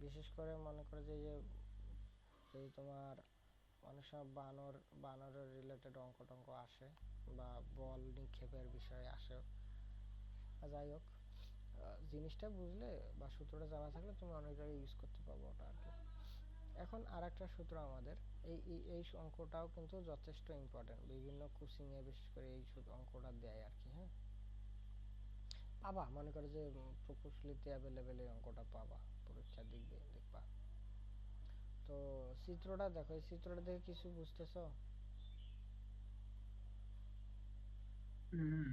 বিশেষ করে মনে করে যে যদি তোমার অনেক সময় বানরের রিলেটেড অঙ্ক টঙ্ক আসে বা বল নিক্ষেপের বিষয়ে আসে, যাই হোক জিনিসটা বুঝলে বা সূত্রটা জানা থাকলে তুমি অনেক জায়গায় ইউজ করতে পারবো ওটা আর কি। এখন আর একটা সূত্র আমাদের এই অঙ্কটাও কিন্তু যথেষ্ট ইম্পর্টেন্ট, বিভিন্ন কোচিং এ বিশেষ করে এই অঙ্কটা দেয় আর কি। হ্যাঁ, পাবা, মনে করো যে প্রকৌশলীতে অ্যাভেলেবেল এই অঙ্কটা পাবা, পরীক্ষা দেখবা। তো চিত্রটা দেখো, এই চিত্রটা দেখে কিছু বুঝতেছো? হুম,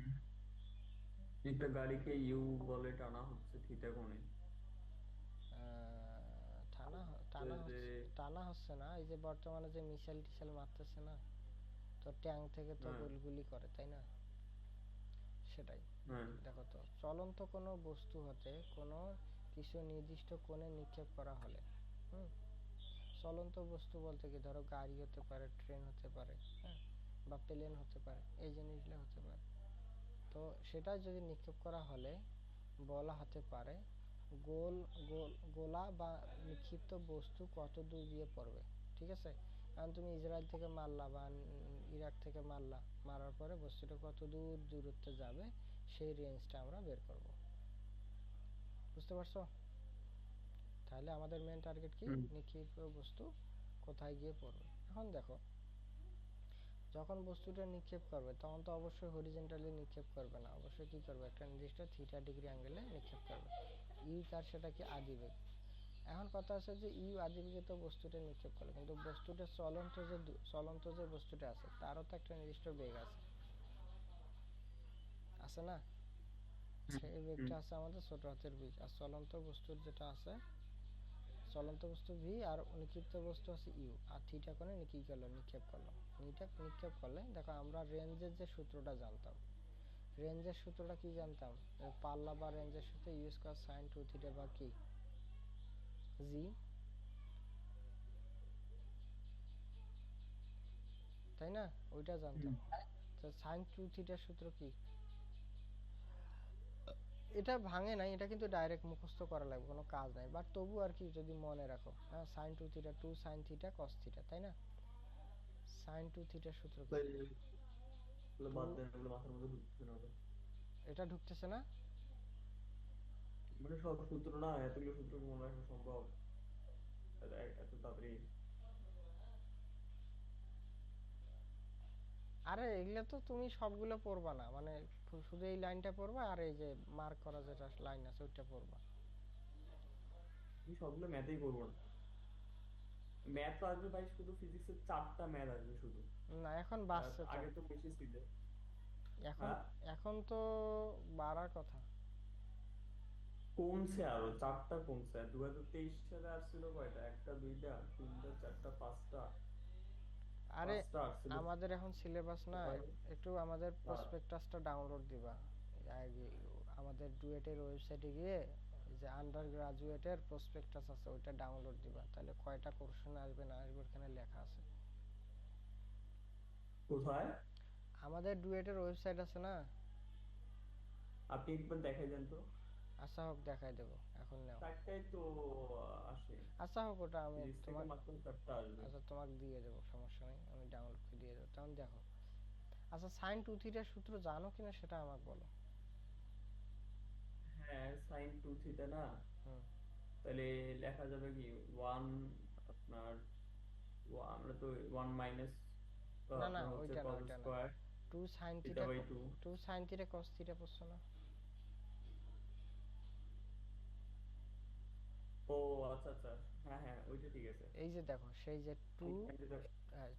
একটা গাড়িকে ইউ বলে টানা হচ্ছে থিটা কোণে। টানা তো টানা যে হচ্ছে, টানা হচ্ছে না, এই যে বর্তমানে যে মিসাইল টিসাইল মারতেছে না, তো ট্যাঙ্ক থেকে তো হ্যাঁ গুলি করে, তাই না? সেটাই। হ্যাঁ দেখো তো, চলন্ত কোনো বস্তু হতে কোনো কিছু নির্দিষ্ট কোণে নিক্ষেপ করা হলে, হুম, চলন্ত বস্তু বলতে কি ধরো গাড়ি হতে পারে, ট্রেন হতে পারে, হ্যাঁ, বা প্লেন হতে পারে, এই জিনিসগুলো হতে পারে। তো সেটা যদি নিক্ষেপ করা হলে বলা হতে পারে গোল গোল গোলা বা নিক্ষিপ্ত বস্তু কত দূর গিয়ে পড়বে। ঠিক আছে, কারণ তুমি ইসরায়েল থেকে মারলা বা ইরাক থেকে মারলা, মারার পরে বস্তুটা কত দূর দূরত্বে যাবে সেই রেঞ্জটা আমরা বের করব। বুঝতে পারছো? তাহলে আমাদের মেন টার্গেট কি, হুম নিক্ষিপ্ত বস্তু কোথায় গিয়ে পড়বে। এখন দেখো, যখন বস্তুটা নিক্ষেপ করবে তখন তো অবশ্যই হরিজন্টালি নিক্ষেপ করবে না, অবশ্যই কি করবে, একটা নির্দিষ্ট থিটা ডিগ্রি অ্যাঙ্গেলে নিক্ষেপ করবে। ইউ তার সেটা কি আদিবেগ। এখন কথা আছে যে ইউ আদিবেগে তো বস্তুটা নিক্ষেপ করলো, কিন্তু বস্তুটা চলন্ত যে বস্তুটা আছে তারও তো একটা নির্দিষ্ট বেগ আছে, আছে না? হুম সেই হুম। বেগটা আছে আমাদের ছোট হাতের বি, আর চলন্ত বস্তুর যেটা আছে চলন্ত বস্তু ভি, আর নিক্ষিপ্ত বস্তু আছে ইউ, আর থিটা কোণে কি করলো, নিক্ষেপ করলো। নিক্ষেপ করলে দেখো আমরা রেঞ্জের যে সূত্রটা জানতাম, রেঞ্জের সূত্রটা কি জানতাম, পাল্লা বা রেঞ্জের সূত্র ইউ স্কয়ার সাইন 2 থিটা বা কি জি, তাই না? ওইটা জানতাম। হুম। তো সাইন 2 থিটার সূত্র কি, এটা ভাঙে নাই, এটা কিন্তু ডাইরেক্ট মুখস্থ করা লাগবে, কোনো কাজ নাই, বাট তবু আর কি যদি মনে রাখো, হ্যাঁ, sine 2 theta 2 sine theta cos theta, তাই না? সাইন 2 থিটার সূত্র কি, তাই এগুলো 2, বাদ দেন, এগুলো মাথার মধ্যে ঢুকছে না ওদের। এটা ঢুকতেছে না? মানে সব সূত্র না, এতগুলো সূত্র কি মনে রাখা সম্ভব? এত তাড়াতাড়ি? আরে এগুলো তো তুমি সবগুলো পড়বা না, মানে শুধু এই লাইনটা পড়বা আর এই যে মার্ক করা যেটা লাইন আছে ওইটা পড়বা। আমি সবগুলো ম্যাথেই করবো না। ম্যাথ তো আসবে ভাই, শুধু ফিজিক্সের 4টা ম্যাথ আসবে শুধু। না এখন আর বাড়ছে তো। আগে তো বেশি ছিল। এখন হ্যাঁ, এখন তো বাড়ার কথা। কমছে, আরো 4টা কমছে। 2023 সালে আসছিল কয়টা? একটা, দুইটা, তিনটা, চারটা, পাঁচটা। আরে পাঁচটা আসছিল। আমাদের এখন সিলেবাস না, এবার একটু আমাদের আর প্রসপেক্টাসটা ডাউনলোড দিবা। আগে আমাদের ডুয়েটের ওয়েবসাইটে গিয়ে এই যে আন্ডার গ্রাজুয়েটের প্রসপেক্টাস আছে ওইটা ডাউনলোড দিবা, তাহলে কয়টা কোশ্চেন আসবে না আসবে ওখানে লেখা আছে। কোথায়? আমাদের ডুয়েটের ওয়েবসাইট আছে না। আপনি একবার দেখাই দেন তো। আচ্ছা হোক দেখাই দেবো, এখন নাও। চারটাই তো আসে। আচ্ছা হোক ওটা আমি ফিজিক্স থেকে তোমার, মাত্র 4টা আসবে। আচ্ছা তোমাকে দিয়ে দেবো, সমস্যা নেই, আমি ডাউনলোড করে দিয়ে দেবো তখন দেখো। আচ্ছা সাইন টু থিটার সূত্র জানো কিনা সেটা আমাকে বলো। হ্যাঁ, সাইন 2 থিটা না? হুম। তাহলে লেখা যাবে কি? ওয়ান, আপনার আমরা তো ওয়ান মাইনাস, না না আপনার হচ্ছে ওইটা না, কজ ওইটা না। Square two sine theta theta, by two. Two sine theta cos theta পড়ছো না? ও আচ্ছা আচ্ছা, হ্যাঁ হ্যাঁ, ওইটা ঠিক আছে। এই যে দেখো সেই যে টু, ঠিক আছে,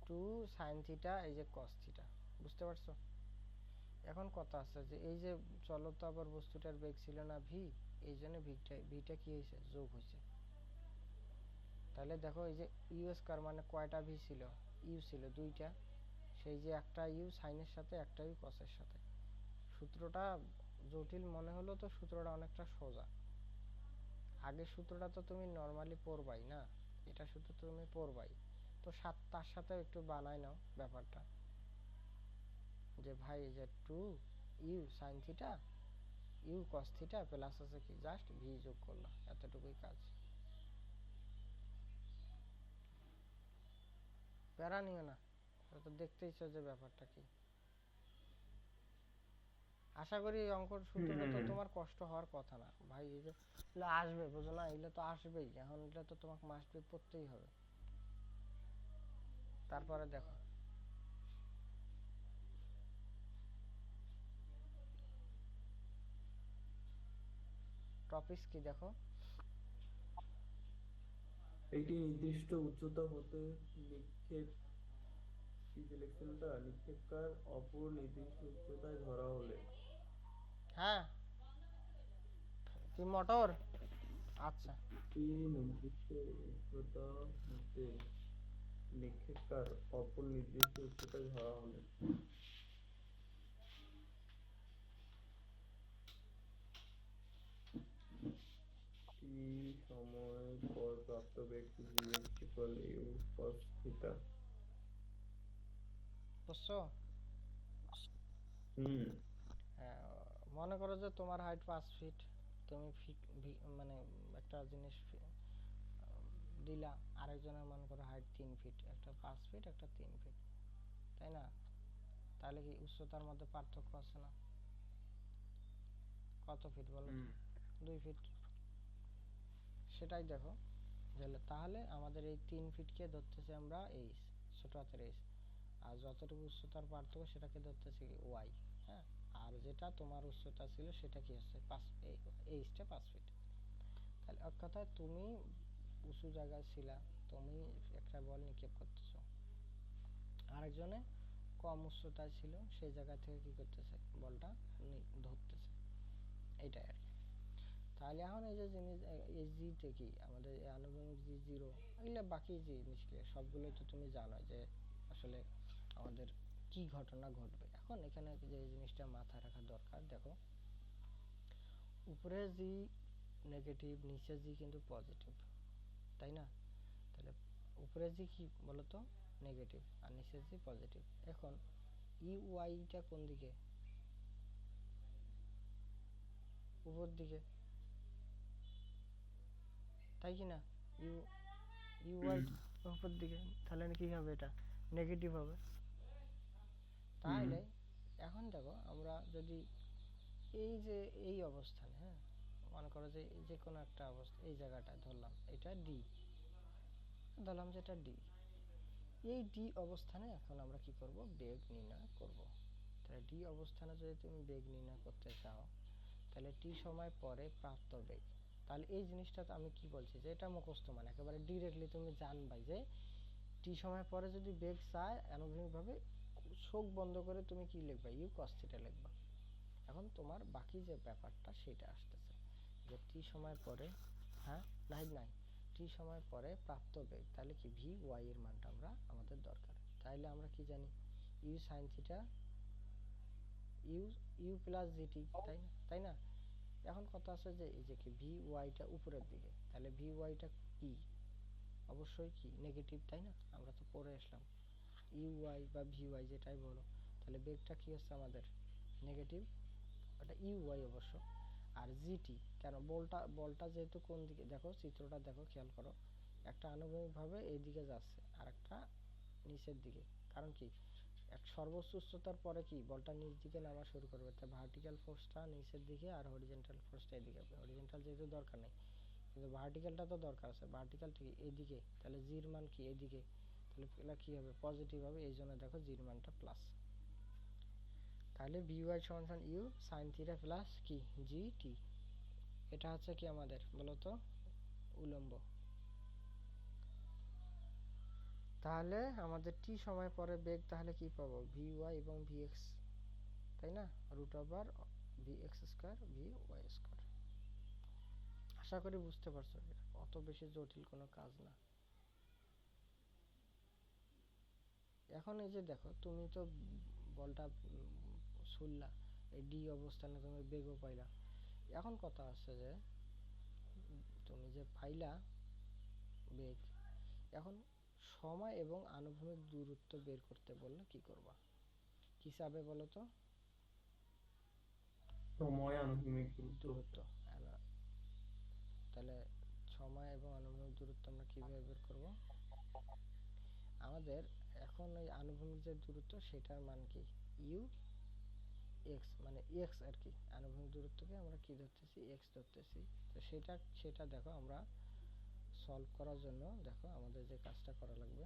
টু সাইন থিটা এই যে কস থিটা, বুঝতে পারছো? এখন কথা আছে যে এই যে চলন্ত আবার বস্তুটার বেগ ছিল না ভি, এই জন্য ভিটা ভিটা কি হয়েছে যোগ হয়েছে। তাহলে দেখো এই যে ইউ স্কয়ার মানে কয়টা ভি ছিল? ইউ ছিল দুইটা, সেই যে একটা ইউ সাইনের সাথে একটা ইউ কসের সাথে। সূত্রটা জটিল মনে হলো তো সূত্রটা অনেকটা সোজা। আগের সূত্রটা তো তুমি নর্মালি পড়বাই না, এটা সূত্র তো তুমি পড়বাই। তো তার সাথে একটু বানাই নাও ব্যাপারটা, যে ভাই এই যে two u sine theta u cos theta plus আছে কি জাস্ট ভি যোগ করলাম, এতটুকুই কাজ। প্যারা নিও না, এটা তো দেখতেইছো যে ব্যাপারটা কি। আশা করি এই অঙ্কর হুম সূত্রটা হুম তো হুম। তোমার কষ্ট হওয়ার কথা না ভাই, এই যে এগুলো আসবে বুঝো না, এগুলো তো আসবেই, এখন এটা তো তোমাকে মাস্ট বি পড়তেই হবে। তারপরে দেখো টপিকস কি দেখো। একটি নির্দিষ্ট উচ্চতা হতে নিক্ষেপ, কি যে লিখছেন ওটা, নিক্ষেপকার অপর নির্দিষ্ট উচ্চতায় ধরা হলে। হ্যাঁ কি মোটর, আচ্ছা। একটি নির্দিষ্ট উচ্চতা হতে নিক্ষেপকার অপর নির্দিষ্ট উচ্চতায় ধরা হলে টি সময় পর প্রাপ্ত ব্যক্তি gx equal u cos theta। বুঝছো? হুম হ্যাঁ, মনে করো যে তোমার হাইট 5 ফিট, তুমি মানে একটা জিনিস দিলা, আরেকজনের মনে করো হাইট 3 ফিট, একটা 5 ফিট একটা 3 ফিট, তাই না? তাহলে কি উচ্চতার মধ্যে পার্থক্য আছে না? কত ফিট বলো হুম তো? 2 ফিট। সেটাই দেখো, তাহলে আমাদের এই 3 ফিটকে ধরতেছি আমরা এইচ, ছোট হাতের এইচ, আর যতটুকু উচ্চতার পার্থক্য সেটাকে ধরতেছি ওয়াই। হ্যাঁ, আর যেটা তোমার উচ্চতা ছিল সেটা কি হচ্ছে এইচটা 5 ফিট। তাহলে এক কথায় তুমি উঁচু জায়গায় ছিলা, তুমি একটা বল নিক্ষেপ করতেছো, আরেকজনে কম উচ্চতায় ছিল সেই জায়গা থেকে কি করতেছে বলটা ধরতেছে, এইটাই আর কি। তাহলে এখন এই যে জিনিস এই জিতে কি আমাদের এই আনুভূমিক জি জিরো, এগুলো বাকি জিনিসগুলো সবগুলো তো তুমি জানো যে আসলে আমাদের কি ঘটনা ঘটবে। এখন এখানে যে জিনিসটা মাথায় রাখা দরকার, দেখো উপরে জি নেগেটিভ নিচে জি কিন্তু পজিটিভ, তাই না? তাহলে উপরে জি কি বলতো নেগেটিভ আর নিচে জি পজিটিভ। এখন ই ওয়াইটা কোন দিকে? উপর দিকে, তাই কি না? ইউ ইউ ওয়াই হুম উপর দিকে, তাহলে কি হবে? এটা নেগেটিভ হবে। হুম তাহলে এখন দেখো আমরা যদি এই যে এই অবস্থানে, হ্যাঁ মনে করো যে যে কোনো একটা অবস্থা এই জায়গাটা ধরলাম এটা ডি, ধরলাম যে এটা ডি। এই ডি অবস্থানে এখন আমরা কি করব, বেগ নির্ণয় করব। তাহলে ডি অবস্থানে যদি তুমি বেগ নির্ণয় করতে চাও, তাহলে টি সময় পরে প্রাপ্ত বেগ। তাহলে এই জিনিসটা তো আমি কি বলছি যে এটা মুখস্থ, মানে একেবারে ডিরেক্টলি তুমি জানবাই যে টি সময় পরে যদি বেগ চায় আনুভূমিকভাবে চোখ বন্ধ করে তুমি কি লিখবা, ইউ কস থিটা লিখবা। এখন তোমার বাকি যে ব্যাপারটা সেটা আসতেছে যে টি সময় পরে, হ্যাঁ নাই নাই, টি সময় পরে প্রাপ্ত বেগ, তাহলে কি ভি ওয়াই এর মানটা আমরা আমাদের দরকার। তাহলে আমরা কি জানি, u sine theta u u plus g t, তাই না? এখন কথা আছে যে এই যে কি ভি ওয়াইটা উপরের দিকে, তাহলে ভি ওয়াইটা কি, অবশ্যই কি নেগেটিভ, তাই না? আমরা তো পড়ে আসলাম ইউ ওয়াই বা ভি ওয়াই যেটাই বলো, তাহলে বেগটা কি হচ্ছে আমাদের নেগেটিভ, ওটা ইউ ওয়াই অবশ্য। আর জিটি কেন, বলটা যেহেতু কোন দিকে, দেখো চিত্রটা দেখো, খেয়াল করো, একটা আনুভূমিকভাবে এই দিকে যাচ্ছে আর একটা নিচের দিকে। কারণ কি, এক সর্বোচ্চ উচ্চতার পরে কি বলটা নিচ দিকে নামা শুরু করবে, তাই ভার্টিক্যাল ফোর্সটা নিচের দিকে আর হরিজন্টাল ফোর্সটা এদিকে হবে। হরিজন্টাল যেহেতু দরকার নেই, কিন্তু ভার্টিক্যালটা তো দরকার আছে, ভার্টিক্যাল ঠিক এদিকে, তাহলে জির মান কি এদিকে, তাহলে এটা কি হবে, পজিটিভ হবে, এই জন্য দেখো জির মানটা প্লাস। তাহলে ভি ওয়াই সমান সমান ইউ সাইন থিটা প্লাস কি জি টি, এটা হচ্ছে কি আমাদের বলতো উলম্ব। তাহলে আমাদের টি সময় পরে বেগ তাহলে কি পাবো, ভি ওয়াই এবং ভি এক্স, তাই না, root over V x square V Y square. আশা করি বুঝতে পারছো, এটা অত বেশি জটিল কোনো কাজ না। এখন এই যে দেখো, তুমি তো বলটা ছুড়লা, এই ডি অবস্থানে তুমি বেগও পাইলা। এখন কথা আছে যে তুমি যে পাইলা বেগ, এখন সময় এবং আনুভূমিক দূরত্ব বের করতে বললে কি করবা, কি চাবে বলো তো? সময় আনুভূমিক দূরত্ব। তাহলে সময় এবং আনুভূমিক দূরত্ব আমরা কিভাবে বের করব? আমাদের এখন ওই আনুভূমিক যে দূরত্ব সেটার মান কি, ইউ এক্স, মানে এক্স আর কি, আনুভূমিক দূরত্বকে আমরা কি ধরতেছি, এক্স ধরতেছি। তো সেটা দেখো আমরা সলভ করার জন্য দেখো আমাদের যে কাজটা করা লাগবে,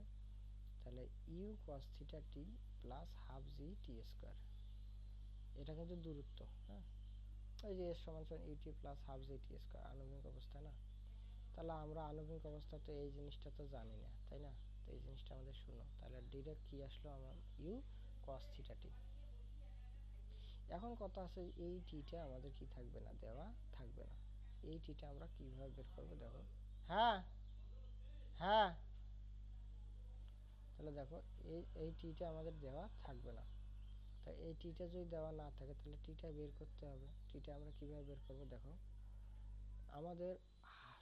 তাহলে ইউ কস থিটা টি প্লাস হাফ জি টি স্কোয়ার, এটা কিন্তু দূরত্ব, হ্যাঁ, ওই যে এস সমান সমান ইউটি প্লাস হাফ জি টি স্কোয়ার, আনুভূমিক অবস্থা না। তাহলে আমরা আণবিক অবস্থাতে এই জিনিসটা তো জানি না, তাই না? তো এই জিনিসটা আমাদের শূন্য, তাহলে ডিরেক্ট কি আসলো আমার ইউ কস থিটা টি। এখন কথা আছে এই টিটা আমাদের কি থাকবে না, দেওয়া থাকবে না। এই টিটা আমরা কিভাবে বের করব দেখো, হ্যাঁ হ্যাঁ, তাহলে দেখো এই টিটা আমাদের দেওয়া থাকবে না। তাই এই টিটা যদি দেওয়া না থাকে তাহলে টিটা বের করতে হবে। টিটা আমরা কিভাবে বের করব দেখো, আমাদের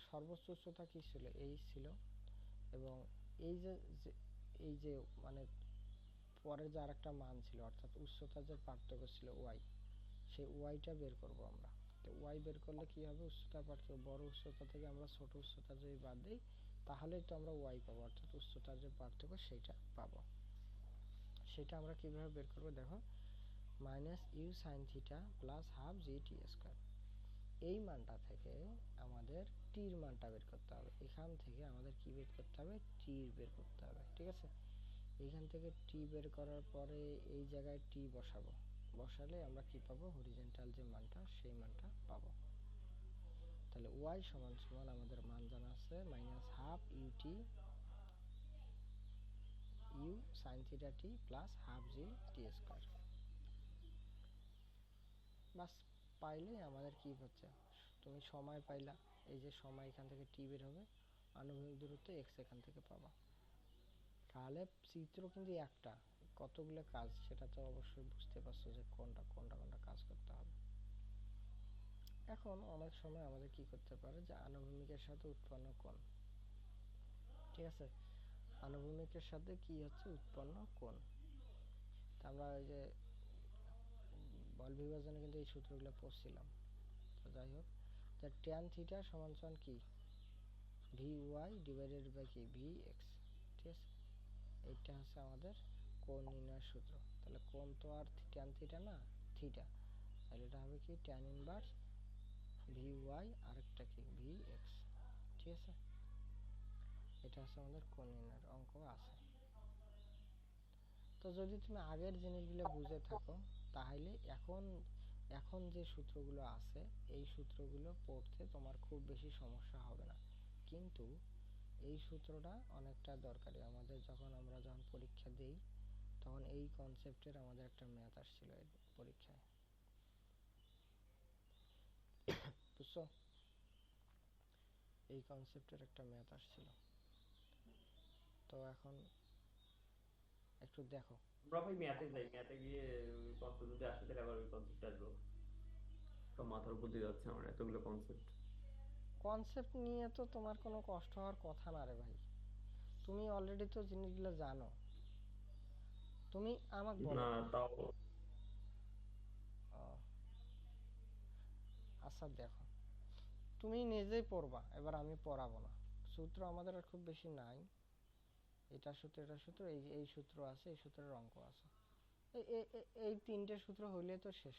সর্বোচ্চ উচ্চতা কি ছিল, এই ছিল, এবং এই যে এই যে মানে পরে যে আরেকটা মান ছিল, অর্থাৎ উচ্চতার যে পার্থক্য ছিল ওয়াই, সেই ওয়াইটা বের করব আমরা। তো ওয়াই বের করলে কি হবে, উচ্চতার পার্থক্য, বড় উচ্চতা থেকে আমরা ছোট উচ্চতা যদি বাদ দিই তাহলেই তো আমরা ওয়াই পাবো, অর্থাৎ উচ্চতার যে পার্থক্য সেটা পাবো। সেটা আমরা কিভাবে বের করব দেখো, minus u sine theta plus half জি টি স্কোয়ার, এই মানটা থেকে আমাদের টির মানটা বের করতে হবে। এখান থেকে আমাদের কি বের করতে হবে, টির বের করতে হবে, ঠিক আছে? এইখান থেকে টি বের করার পরে এই জায়গায় টি বসাবো, বসালে আমরা কি পাবো, হরিজন্টাল যে মানটা সেই মানটা পাবো। তাহলে ওয়াই সমান সমান আমাদের মান জানা আছে minus half U T U sine theta টি প্লাস হাফ জি টি স্কোয়ার। বাস, পাইলে আমাদের কি হচ্ছে, তুমি সময় পাইলা, এই যে সময় এখান থেকে টি বের হবে, আনুভূমিক দূরত্ব এক্স এখান থেকে পাবা। তাহলে চিত্র কিন্তু একটা, কতগুলো কাজ সেটা তো অবশ্যই বুঝতে পারছো যে কোনটা কোনটা কোনটা কাজ করতে হবে। এখন অনেক সময় আমাদের কি করতে পারে যে আনুভূমিকের সাথে উৎপন্ন কোণ, ঠিক আছে, আনুভূমিকের সাথে কি হচ্ছে উৎপন্ন কোণ। তা আমরা ওই যে বল বিভাজনে কিন্তু এই সূত্রগুলো পড়ছিলাম। তো যাই হোক, যে ট্যান থিটা সমান সমান কি, ভি ওয়াই ডিভাইডেড বাই কি ভি এক্স, ঠিক আছে, এইটা হচ্ছে আমাদের কোণ নির্ণয়ের সূত্র। তাহলে কোণ তো আর ট্যান থিটা না, থিটা, তাহলে এটা হবে কি ট্যান ইনভার্স ভি ওয়াই, আরেকটা কি ভি এক্স, ঠিক আছে। এটা হচ্ছে আমাদের কোণ নির্ণয়ের অঙ্ক আছে। তো যদি তুমি আগের জিনিসগুলো বুঝে থাকো তাহলে এখন এখন যে সূত্রগুলো আছে এই সূত্রগুলো পড়তে তোমার খুব বেশি সমস্যা হবে না। কিন্তু এই সূত্রটা অনেকটা দরকারি আমাদের, আমরা যখন পরীক্ষা দেই তখন এই কনসেপ্টের আমাদের একটা ম্যাথ আসছিল এই পরীক্ষায়, বুঝছো? এই কনসেপ্টের একটা ম্যাথ আসছিল। তো এখন একটু দেখো। আমরা ভাই ম্যাথে যাই, ম্যাথে গিয়ে কনসেপ্ট যদি আসে তাহলে আবার ওই কনসেপ্ট আসবো, সব মাথার উপর দিয়ে যাচ্ছে আমার এতগুলো কনসেপ্ট। কনসেপ্ট নিয়ে তো তোমার কোনো কষ্ট হওয়ার কথা না রে ভাই, তুমি অলরেডি তো জিনিসগুলো জানো। তুমি আমাকে বলো। না তাও আহ, আচ্ছা দেখো, তুমি নিজেই পড়বা, এবার আমি পড়াবো না। সূত্র আমাদের আর খুব বেশি নাই, এটা সূত্র এটা সূত্র, এই এই সূত্র আছে, এই সূত্রের অঙ্ক আছে, এই তিনটে সূত্র হইলে তো শেষ।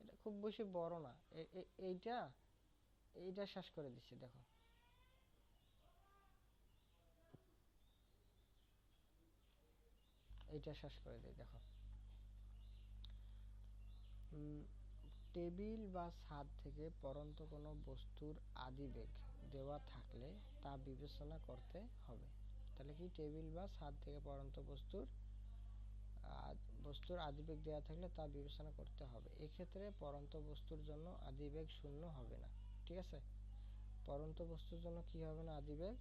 এটা খুব বেশি বড় না। এইটা এইটা শেষ করে দিচ্ছি দেখো। এইটা শেষ করে দিই দেখো। টেবিল বা ছাদ থেকে পড়ন্ত কোনো বস্তুর আদিবেগ দেওয়া থাকলে তা বিবেচনা করতে হবে। তাহলে কি, টেবিল বা ছাদ থেকে পড়ন্ত বস্তুর আদিবেগ দেওয়া থাকলে তা বিবেচনা করতে হবে। এক্ষেত্রে পড়ন্ত বস্তুর জন্য আদিবেগ শূন্য হবে না। ঠিক আছে, পড়ন্ত বস্তুর জন্য কি হবে না, আদিবেগ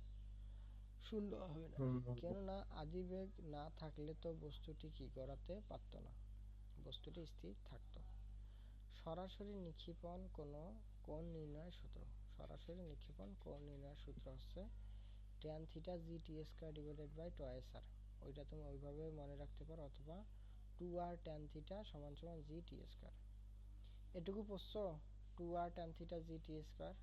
শূন্য হবে না। কেননা আদিবেগ না থাকলে তো বস্তুটি কি গড়াতে পারত না, বস্তুটি স্থির থাকতো। সরাসরি নিক্ষেপণ কোণ নির্ণয়ের সূত্র। সরাসরি নিক্ষেপণ কোণ নির্ণয়ের সূত্র হচ্ছে tan theta G T square divided by twice R. ওইটা তুমি ওইভাবে মনে রাখতে পারো, অথবা 2r tan থিটা সমান সমান জি টি স্কয়ার। এটুকু পড়ছো, 2r tan থিটা জি টি স্কয়ার।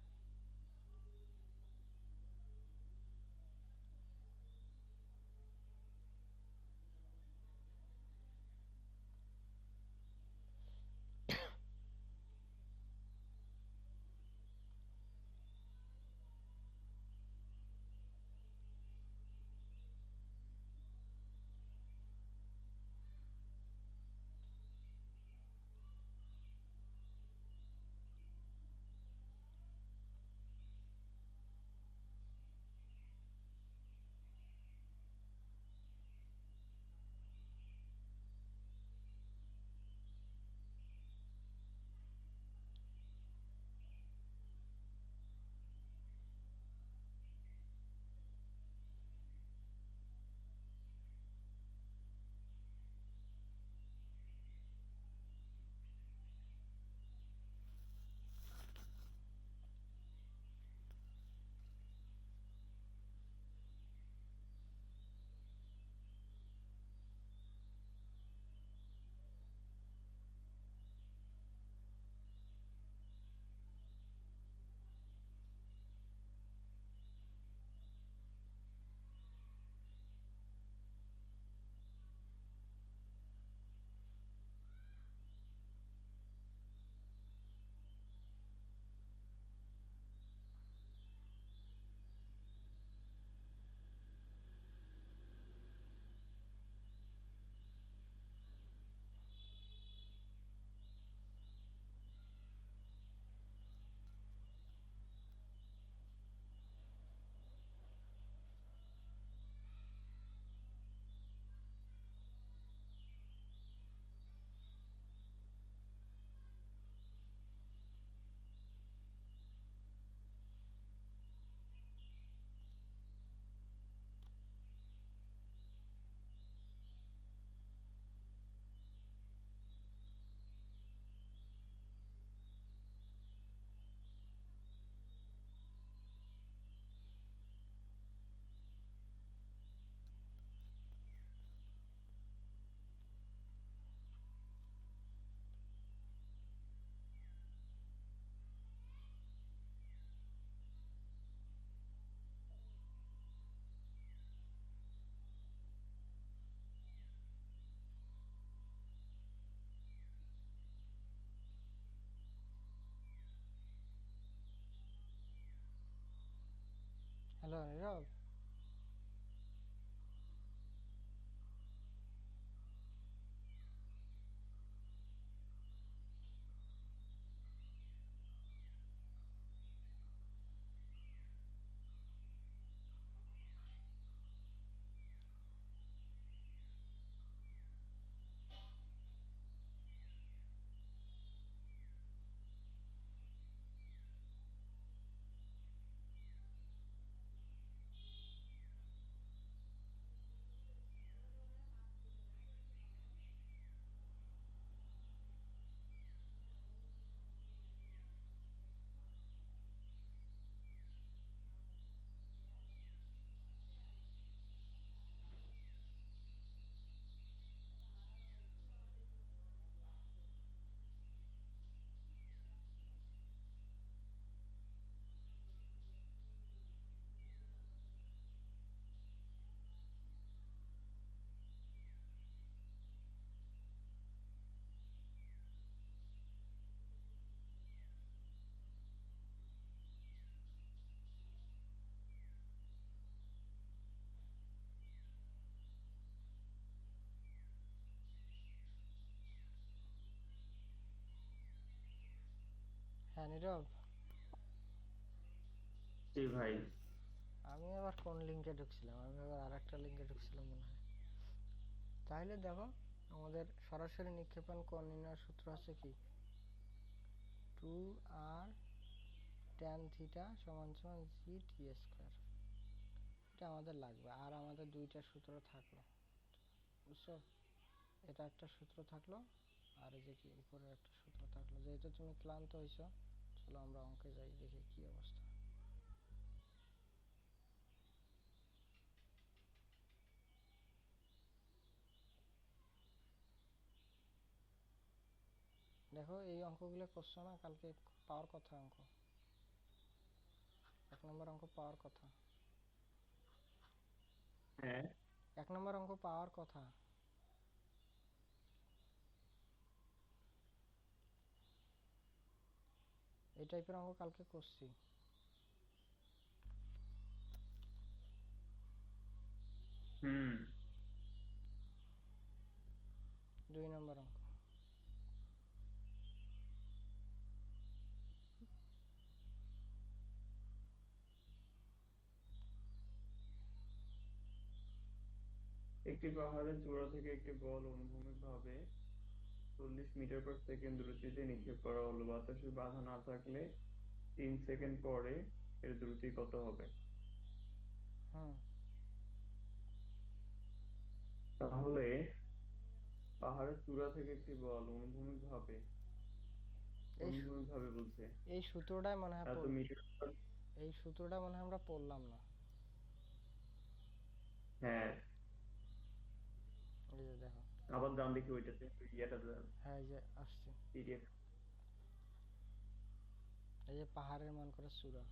হ্যালো নীরব, হ্যাঁ নীরব, জি ভাই। আমি আবার কোন লিঙ্কে ঢুকছিলাম? আমি আবার আর একটা লিঙ্কে ঢুকছিলাম মনে হয়। তাহলে দেখো, আমাদের সরাসরি নিক্ষেপণ কোণ নির্ণয়ের সূত্র আছে কি? 2r tan থিটা সমান সমান জি টি স্কোয়ার। এটা আমাদের লাগবে। আর আমাদের দুইটা সূত্র থাকলো, বুঝছো? এটা একটা সূত্র থাকলো, আর এই যে কি উপরে একটা সূত্র থাকলো। যেহেতু তুমি ক্লান্ত হইছো, চলো আমরা অঙ্কে যাই, দেখি কি অবস্থা। দেখো, এই অঙ্কগুলো করছো না কালকে? পাওয়ার কথা অঙ্ক, 1 নম্বর অঙ্ক পাওয়ার কথা। হ্যাঁ 1 নম্বর অঙ্ক পাওয়ার কথা। এই টাইপের অঙ্ক কালকে করছি। হুম 2 নম্বর অঙ্ক। একটি পাহাড়ের চূড়া থেকে একটি বল অনুভূমিকভাবে 40 মিটার/সেকেন্ড দ্রুতিতে নিক্ষেপ করা হলো। বাতাসে বাধা না থাকলে 3 সেকেন্ড পরে এর দ্রুতি কত হবে? হুম, তাহলে পাহাড়ের চূড়া থেকে একটি বল অনুভূমিকভাবে, এই অনুভূমিকভাবে বলছে এই সূত্রটাই মনে হয় এত মিটার। এই সূত্রটা মনে হয় আমরা পড়লাম না। হ্যাঁ এই যে দেখো, আবার দাম দেখি ওইটাতে, ইয়েটা হ্যাঁ এই যে আসছে। পিডিএফ। এই যে পাহাড়ের মান করে চূড়া,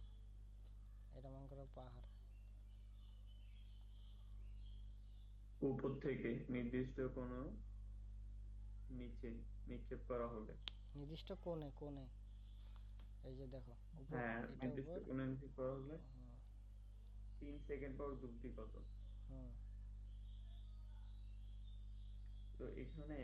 এটা মান করে পাহাড়। উপর থেকে নির্দিষ্ট কোনো নিচে নিক্ষেপ করা হলে। নির্দিষ্ট কোণে কোণে, এই যে দেখো উপর, হ্যাঁ এটা নির্দিষ্ট উপর। কোনো নিক্ষেপ করা হলে হুম, 3 সেকেন্ড পর দ্রুতি কত? হুম, তো এখানে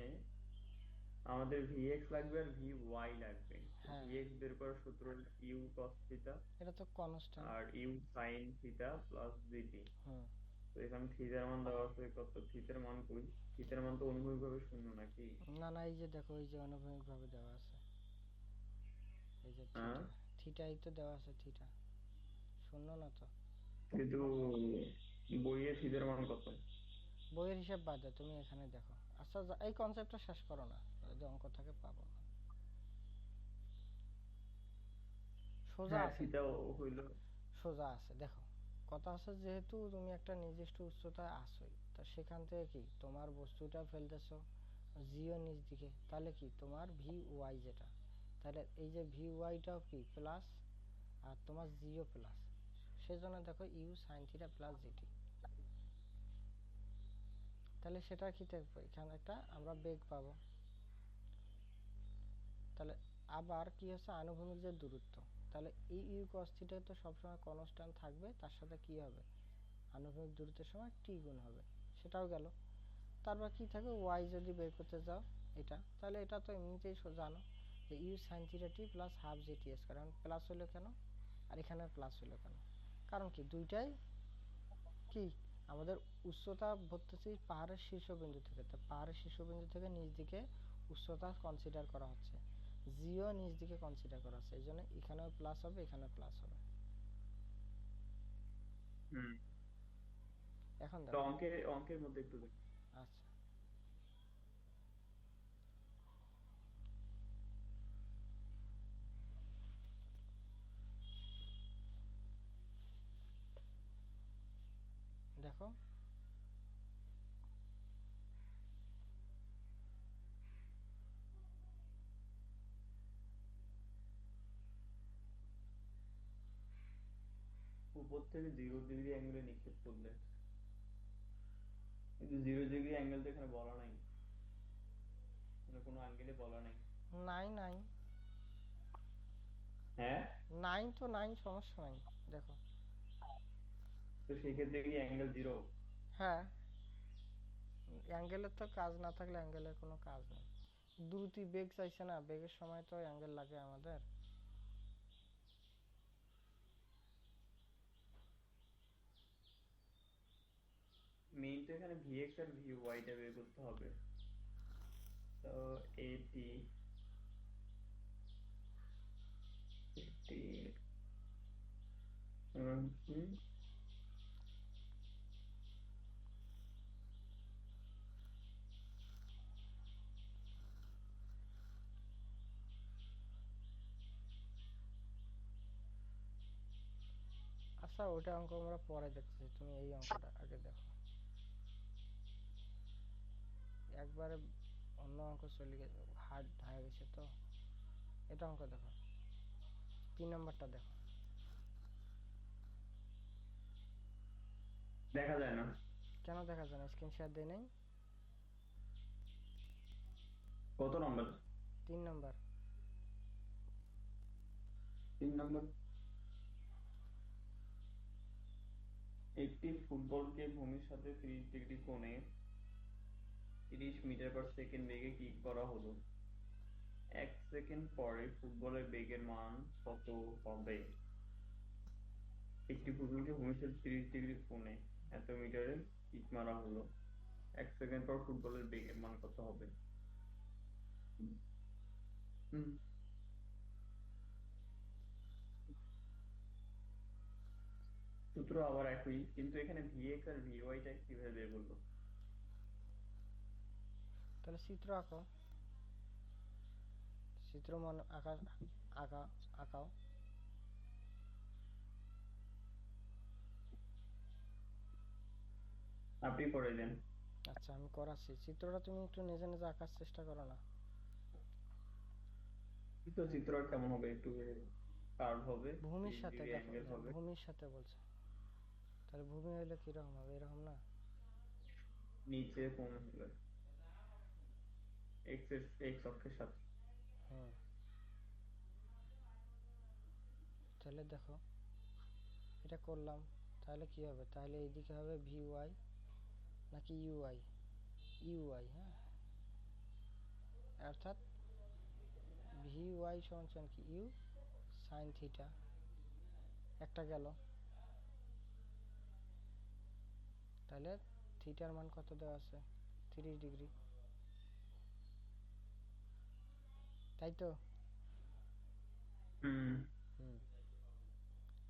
আমাদের ভিএক্স লাগবে আর ভিওয়াই লাগবে। হ্যাঁ ভিএক্স বের করার সূত্র হলো ইউ কস থিটা এটা তো কনস্ট্যান্ট। আর U sine theta plus G T. হুম, তো এখানে থিটার মান দেওয়া আছে কত? থিটার মান কই? থিটার মান তো অনুভূমিকভাবে শূন্য নাকি? না না, এই যে দেখো, এই যে আনুভূমিক ভাবে দেওয়া আছে, এই যে হ্যাঁ থিটা। থিটাই তো দেওয়া আছে, থিটা শূন্য না তো। কিন্তু বইয়ে থিটার মান কত? বইয়ের হিসাব বাদ দাও, তুমি এখানে দেখো। আচ্ছা এই কনসেপ্টটা শেষ করো না, যদি অঙ্ক থাকে পাবো না। সোজা হ্যাঁ আছে, থিটা হইলো। সোজা আছে। দেখো, কথা আছে, যেহেতু তুমি একটা নির্দিষ্ট উচ্চতায় আসোই, তা সেখান থেকে কি তোমার বস্তুটা ফেলতেছো জিও নিচ দিকে, তাহলে কি তোমার ভি ওয়াই যেটা, তাহলে এই যে ভি ওয়াইটাও কি প্লাস, আর তোমার জিও প্লাস। সেজন্য দেখো u sine theta plus g t. তাহলে সেটা কি দেখবো, এখানে একটা আমরা বেগ পাবো। তাহলে আবার কি হচ্ছে, আনুভূমিক যে দূরত্ব, তাহলে এই ইউ কস থিটা তো সবসময় কনস্ট্যান্ট থাকবে, তার সাথে কি হবে আনুভূমিক দূরত্বের সময় টি গুণ হবে, সেটাও গেল। তারপর কি থাকবে ওয়াই যদি বের করতে যাও এটা, তাহলে এটা তো এমনিতেই জানো যে ইউ সাইন থিটা টি প্লাস হাফ জি টি স্কয়ার। এখন প্লাস হলো কেন আর এখানে প্লাস হলো কেন? কারণ কি দুইটাই কি আমাদের উচ্চতা ধরতেছি পাহাড়ের শীর্ষবিন্দু থেকে, তো পাহাড়ের শীর্ষবিন্দু থেকে নিচ দিকে উচ্চতা কনসিডার করা হচ্ছে, জিও নিচ দিকে কনসিডার করা হচ্ছে, এই জন্য এখানেও প্লাস হবে এখানেও প্লাস হবে। হুম। এখন তো দেখো, অঙ্কের মধ্যে একটু দেখি। আচ্ছা দেখো, উপর থেকে 0 ডিগ্রি অ্যাঙ্গেলে নিক্ষেপ করলে, কিন্তু 0 ডিগ্রি অ্যাঙ্গেল তো এখানে বলা নাই, মানে কোনো অ্যাঙ্গেলে বলা নাই। নাই নাই হ্যাঁ, নাই তো নাই, সমস্যা নাই। দেখো, তো সেই ক্ষেত্রে কি অ্যাঙ্গেল 0? হ্যাঁ অ্যাঙ্গেলের তো কাজ না থাকলে অ্যাঙ্গেলের কোনো কাজ নেই। দ্রুতি বেগ চাইছে না, বেগের সময় তো অ্যাঙ্গেল লাগে আমাদের। মেইন তো এখানে ভিএক্স আর ভিওয়াইটা বের করতে হবে। তো এটি এটি হুম, আচ্ছা ওটা অঙ্ক আমরা পরে দেখতেছি, তুমি এই অঙ্কটা আগে দেখো, একবারে অন্য অঙ্ক চলে গেছে, হার্ড হয়ে গেছে তো। এটা অঙ্ক দেখো, 3 নম্বরটা দেখো। দেখা যায় না। কেন দেখা যায় না? স্ক্রিন শেয়ার দেয় নাই? কত নম্বর? 3 নম্বর। 3 নম্বর। একটি ফুটবলকে ভূমির সাথে 30 ডিগ্রি কোণে 30 মিটার/সেকেন্ড বেগে কিক করা হলো। 1 সেকেন্ড পরে ফুটবলের বেগের মান কত হবে? একটি ফুটবলকে ভূমির সাথে 30 ডিগ্রি কোণে এত মিটারে কিক মারা হলো, 1 সেকেন্ড পর ফুটবলের বেগের মান কত হবে? হুম, সূত্র আবার একই, কিন্তু এখানে ভিএক্স আর ভিওয়াইটা কিভাবে বের করলো? তাহলে চিত্র আঁকো, চিত্র মনে আঁকা, আঁকা আঁকাও। আপনি করে দেন। আচ্ছা আমি করাচ্ছি, চিত্রটা তুমি একটু নিজে নিজে আঁকার চেষ্টা করো না। তো চিত্র আর কেমন হবে? একটু কার্ভ হবে, ভূমির তিরিশ সাথে ডিগ্রি দেখো, অ্যাঙ্গেল যে হবে। ভূমির সাথে বলছে, তাহলে ভূমি হইলে কিরকম হবে, এরকম না? নিচে কোণ হবে, এক্স অক্ষের সাথে। হুম, তাহলে দেখো এটা করলাম, তাহলে কি হবে, তাহলে এইদিকে হবে ভি ওয়াই নাকি ইউআই, ইউআই, হ্যাঁ, অর্থাৎ ভি ওয়াই সমান সমান কি ইউ সাইন থিটা, একটা গেল। তাহলে থিটার মান কত দেওয়া আছে? 30 ডিগ্রি, তাই তো? হুম। হুম,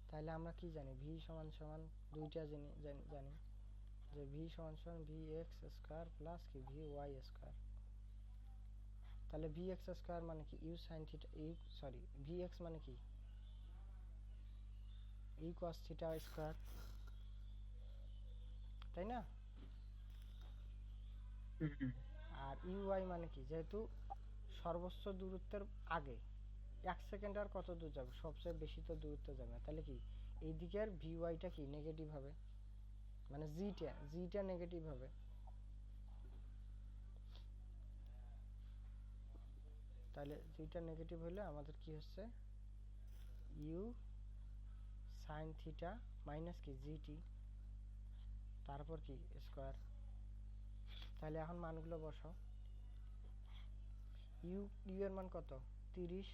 তাহলে আমরা কি জানি, ভি সমান সমান দুইটা জানি যে ভি সমান সমান ভি এক্স স্কোয়ার প্লাস কি ভি ওয়াই স্কোয়ার। তাহলে ভি এক্স স্কোয়ার মানে কি u sine theta, u sorry v x মানে কি ইউ কস থিটা স্কোয়ার, তাই না? হুম। আর ইউআই মানে কি, যেহেতু সর্বোচ্চ দূরত্বের আগে 1 সেকেন্ড আর কত দূর যাবে, সবচেয়ে বেশি তো দূরত্ব যাবে না, তাহলে কি এই দিকের ভি ওয়াইটা কি নেগেটিভ হবে, মানে জিটা নেগেটিভ হবে। তাহলে জিটা নেগেটিভ হলে আমাদের কি হচ্ছে, ইউ সাইন থিটা মাইনাস কি জিটি, তারপর কি স্কোয়ার। তাহলে এখন মানগুলো বসাও। ইউ ইউ এর মান কত 30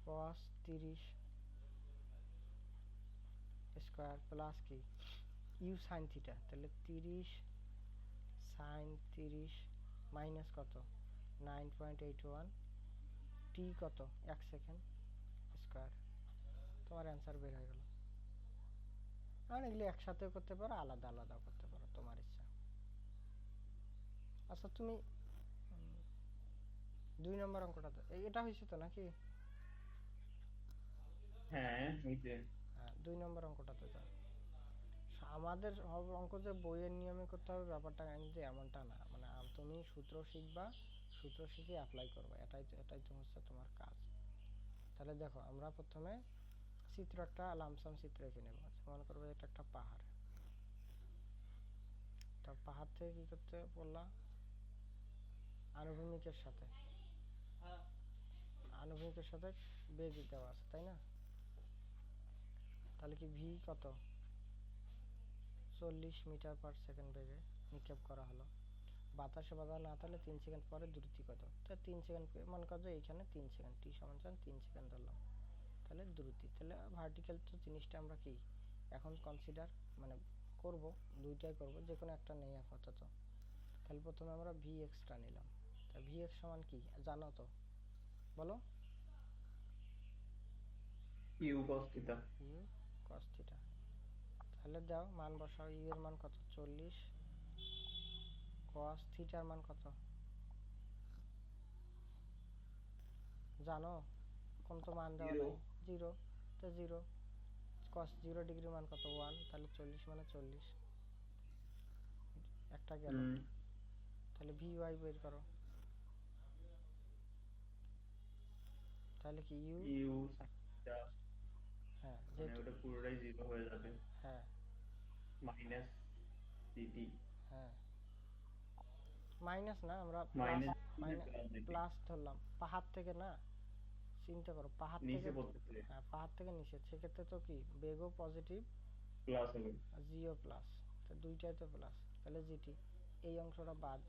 cos 30 স্কোয়ার প্লাস কি ইউ সাইন থিটা, তাহলে 30 সাইন 30 মাইনাস কত 9.81 টি কত 1 সেকেন্ড স্কোয়ার। তোমার অ্যান্সার বের হয়ে গেল। এখন এগুলি একসাথেও করতে পারো, আলাদা আলাদাও করতে পারো, তোমার ইচ্ছা। আচ্ছা তুমি 2 নম্বর অঙ্কটা এটা হয়েছে তো নাকি? হ্যাঁ হইছে। হ্যাঁ 2 নম্বর অঙ্কটাতে যাও। আমাদের সব অঙ্ক যে বইয়ের নিয়মে করতে হবে ব্যাপারটা কিন্তু এমনটা না, মানে তুমি সূত্র শিখবা, সূত্র শিখে অ্যাপ্লাই করবে, এটাই তো হচ্ছে তোমার কাজ। তাহলে দেখো আমরা প্রথমে চিত্র একটা লামসাম চিত্র এঁকে নেব। মনে করবো এটা একটা পাহাড়, তা পাহাড় থেকে কি করতে বললাম আনুভূমিকের সাথে বেগ দেওয়া আছে তাই না? তাহলে কি ভি কত 40 মিটার পার সেকেন্ড বেগে নিক্ষেপ করা হলো। বাতাসে বাধা না থাকলে 3 সেকেন্ড পরে দ্রুতি কত, তা 3 সেকেন্ড মনে করো এইখানে 3 সেকেন্ড, টি সমান 3 সেকেন্ড ধরলাম। তাহলে দ্রুতি, তাহলে ভার্টিক্যাল তো জিনিসটা আমরা কি এখন কনসিডার মানে করব, দুইটাই করব, যে কোনো একটা নেই আপাতত। তাহলে প্রথমে আমরা ভি এক্সটা নিলাম। তা ভি এক্স সমান কি জানো তো, বলো। U cos theta. U cos theta. তাহলে দাও মান বসাও। ইউ এর মান কত 40, কস থিটার মান কত জানো? কোন তো মান দেওয়া নাই, 0, তো 0 cos 0 ডিগ্রি মান কত 1, তাহলে 40 মানে 40 একটা গেল। তাহলে ভি ওয়াই বের করো। তাহলে কি ইউ ইউ sin থিটা হ্যাঁ মানে যেহেতু ওটা পুরোটাই 0 হয়ে যাবে, হ্যাঁ মাইনাস সিটি। হ্যাঁ মাইনাস না, আমরা প্লাস মাইনাস প্লাস দিবি, প্লাস ধরলাম পাহাড় থেকে না, চিন্তা করো পাহাড় থেকে, নিচে পড়তেছে হ্যাঁ পাহাড় থেকে নিচে, সেক্ষেত্রে তো কি বেগও পজিটিভ প্লাস হবে। আর জিও প্লাস, তো দুইটাই তো প্লাস। তাহলে জিটি এই অংশটা বাদ।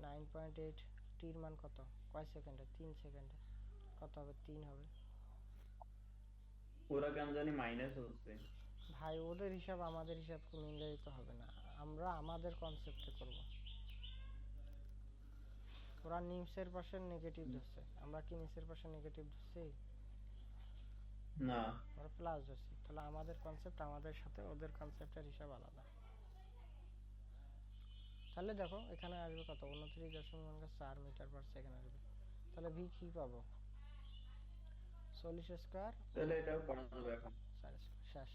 9.8 টির মান কত কয় সেকেন্ডে 3 সেকেন্ডে, কত হবে 3 হবে। ওরা কেন জানি মাইনাস হচ্ছে। ভাই ওদের হিসাব আমাদের হিসাব মিলাইলে তো হবে না, আমরা আমাদের কনসেপ্টে করব। ওরা নিচের পাশে নেগেটিভ ধরছে, আমরা কি নিচের পাশে নেগেটিভ ধরছি? না আমরা প্লাস ধরছি। তাহলে আমাদের কনসেপ্ট আমাদের সাথে, ওদের কনসেপ্টের হিসাব আলাদা। তাহলে দেখো এখানে আসবে কত 29.4 মিটার পার সেকেন্ড আসবে। তাহলে ভি কি পাবো 40 স্কোয়ার তাহলে এটাও করা যাবে এখন। 4 স্কোয়ার শেষ।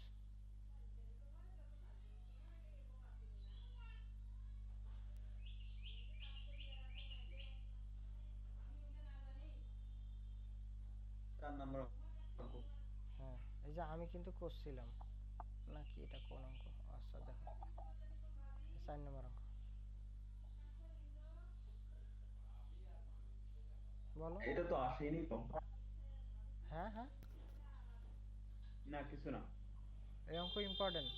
চার নাম্বার অঙ্ক। হ্যাঁ এই যে আমি কিন্তু করছিলাম নাকি, এটা কোন অঙ্ক? আচ্ছা দেখো 4 নম্বর অঙ্ক বলো। এটা তো আসেনি তো। হ্যাঁ হ্যাঁ না কিছু না। এই অঙ্ক ইম্পর্টেন্ট।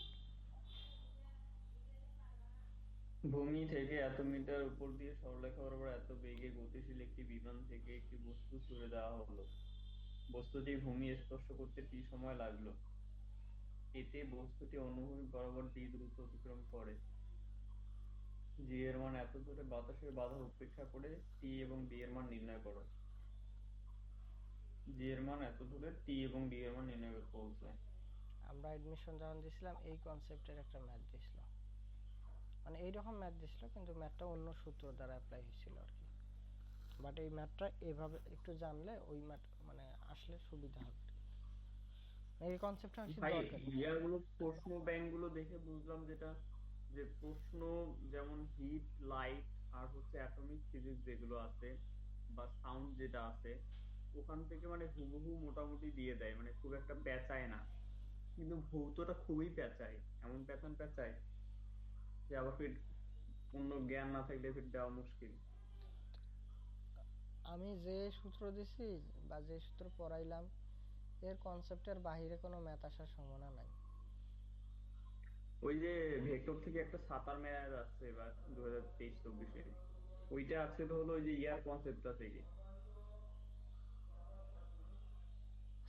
ভূমি থেকে এত মিটার উপর দিয়ে সরলরেখা বরাবর এত বেগে গতিশীল একটি বিমান থেকে একটি বস্তু ছুড়ে দেওয়া হলো। বস্তুটি ভূমি স্পর্শ করতে টি সময় লাগলো। এতে বস্তুটি অনুভূমিক বরাবর ডি দ্রুত অতিক্রম করে। জি এর মান এত দূরে বাতাসের বাধা উপেক্ষা করে টি এবং ডি এর মান নির্ণয় করো। জি এর মান এত দূরে, টি এবং ডি এর মান নির্ণয় করতে বলছে। আমরা এডমিশন যখন দিছিলাম এই কনসেপ্টের একটা ম্যাথ দিছিল, মানে এইরকম ম্যাথ দিছিল কিন্তু ম্যাথটা অন্য সূত্র দ্বারা অ্যাপ্লাই হয়েছিল আর কি। বাট এই ম্যাথটা এভাবে একটু জানলে ওই ম্যাথ মানে আসলে সুবিধা হবে। এই কনসেপ্টটা হচ্ছে ভাই দরকারি। ইয়াগুলো প্রশ্ন ব্যাংক গুলো দেখে বুঝলাম যেটা, যে প্রশ্ন যেমন হিট লাইট আর হচ্ছে অ্যাটমিক ফিজিক্স যেগুলো আছে বা সাউন্ড যেটা আছে ওখান থেকে মানে হুবহু মোটামুটি দিয়ে দেয়, মানে খুব একটা পেঁচায় না। কিন্তু ভৌতটা খুবই পেঁচায়, এমন পেঁচান পেঁচায় যে আবার ফির অন্য জ্ঞান না থাকলে ফির দেওয়া মুশকিল। আমি যে সূত্র দিছি বা যে সূত্র পড়াইলাম এর কনসেপ্টের বাইরে কোনো ম্যাথ আসার সম্ভাবনা নাই। ওই যে ভেক্টর থেকে একটা সাতার ম্যাথ আসছে এবার 2023-24-এ, ওইটা আসছে তো হলো ওই যে ইয়ার কনসেপ্টটা থেকে।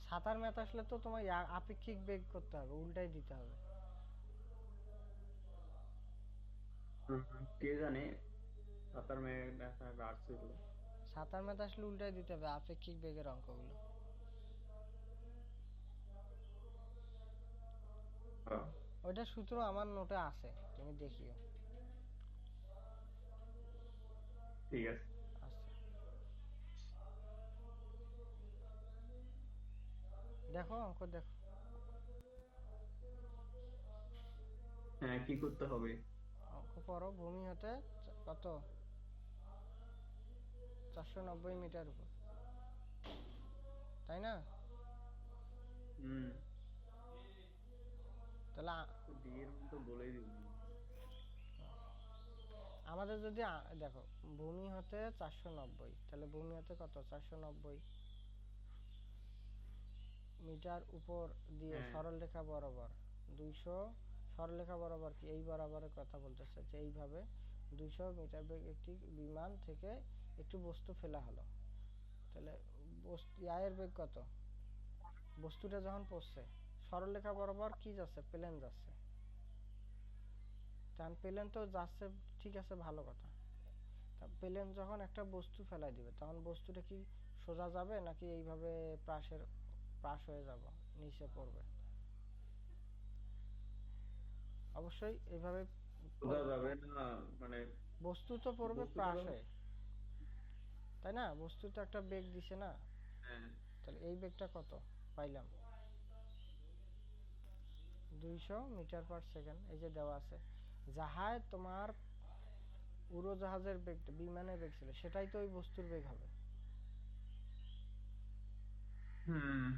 সাঁতার ম্যাথ আসলে তো তোমার আপেক্ষিক বেগ করতে হবে, উল্টাই দিতে হবে। কে জানে, সাতার ম্যাথ আসছে তো। সাঁতার ম্যাথ আসলে উল্টাই দিতে হবে আপেক্ষিক বেগের অঙ্কগুলো। হ্যাঁ, ওইটা সূত্র আমার নোটে আছে, তুমি দেখিও। ঠিক আছে। আচ্ছা, দেখো অঙ্ক দেখো। হ্যাঁ, কি করতে হবে? অঙ্ক পড়ো। ভূমি হতে কত, 490 মিটার উপর, তাই না? হুম। তাহলে বিয়ের মতো বলেই দিবি। আমাদের যদি দেখো ভূমি হতে 490, তাহলে ভূমি হতে কত, 490 মিটার উপর দিয়ে হ্যাঁ। সরলরেখা বরাবর 200, সরলরেখা বরাবর কি এই বরাবরের কথা বলতেছে, যে এইভাবে 200 মিটার বেগ একটি বিমান থেকে একটি বস্তু ফেলা হলো। তাহলে বস্তু এর বেগ কত, বস্তুটা যখন পড়ছে সরলরেখা বরাবর কি যাচ্ছে, প্লেন যাচ্ছে, কারণ প্লেন তো যাচ্ছে, ঠিক আছে ভালো কথা। তা প্লেন যখন একটা বস্তু ফেলাই দিবে তখন বস্তুটা কি সোজা যাবে নাকি এইভাবে পাশ হয়ে যাব, নিচে পড়বে? অবশ্যই এইভাবে বোঝা পড়বে। যাবে না মানে, বস্তু তো পড়বে বস্তুটা পাশ যখন, হয়ে, তাই না? বস্তু তো একটা বেগ দিছে না। হ্যাঁ। তাহলে এই বেগটা কত পাইলাম, 200 মিটার পার সেকেন্ড, এই যে দেওয়া আছে। যাহায় তোমার উড়োজাহাজের বেগ, বিমানের বেগ ছিল, সেটাই তো ওই বস্তুর বেগ হবে। হুম।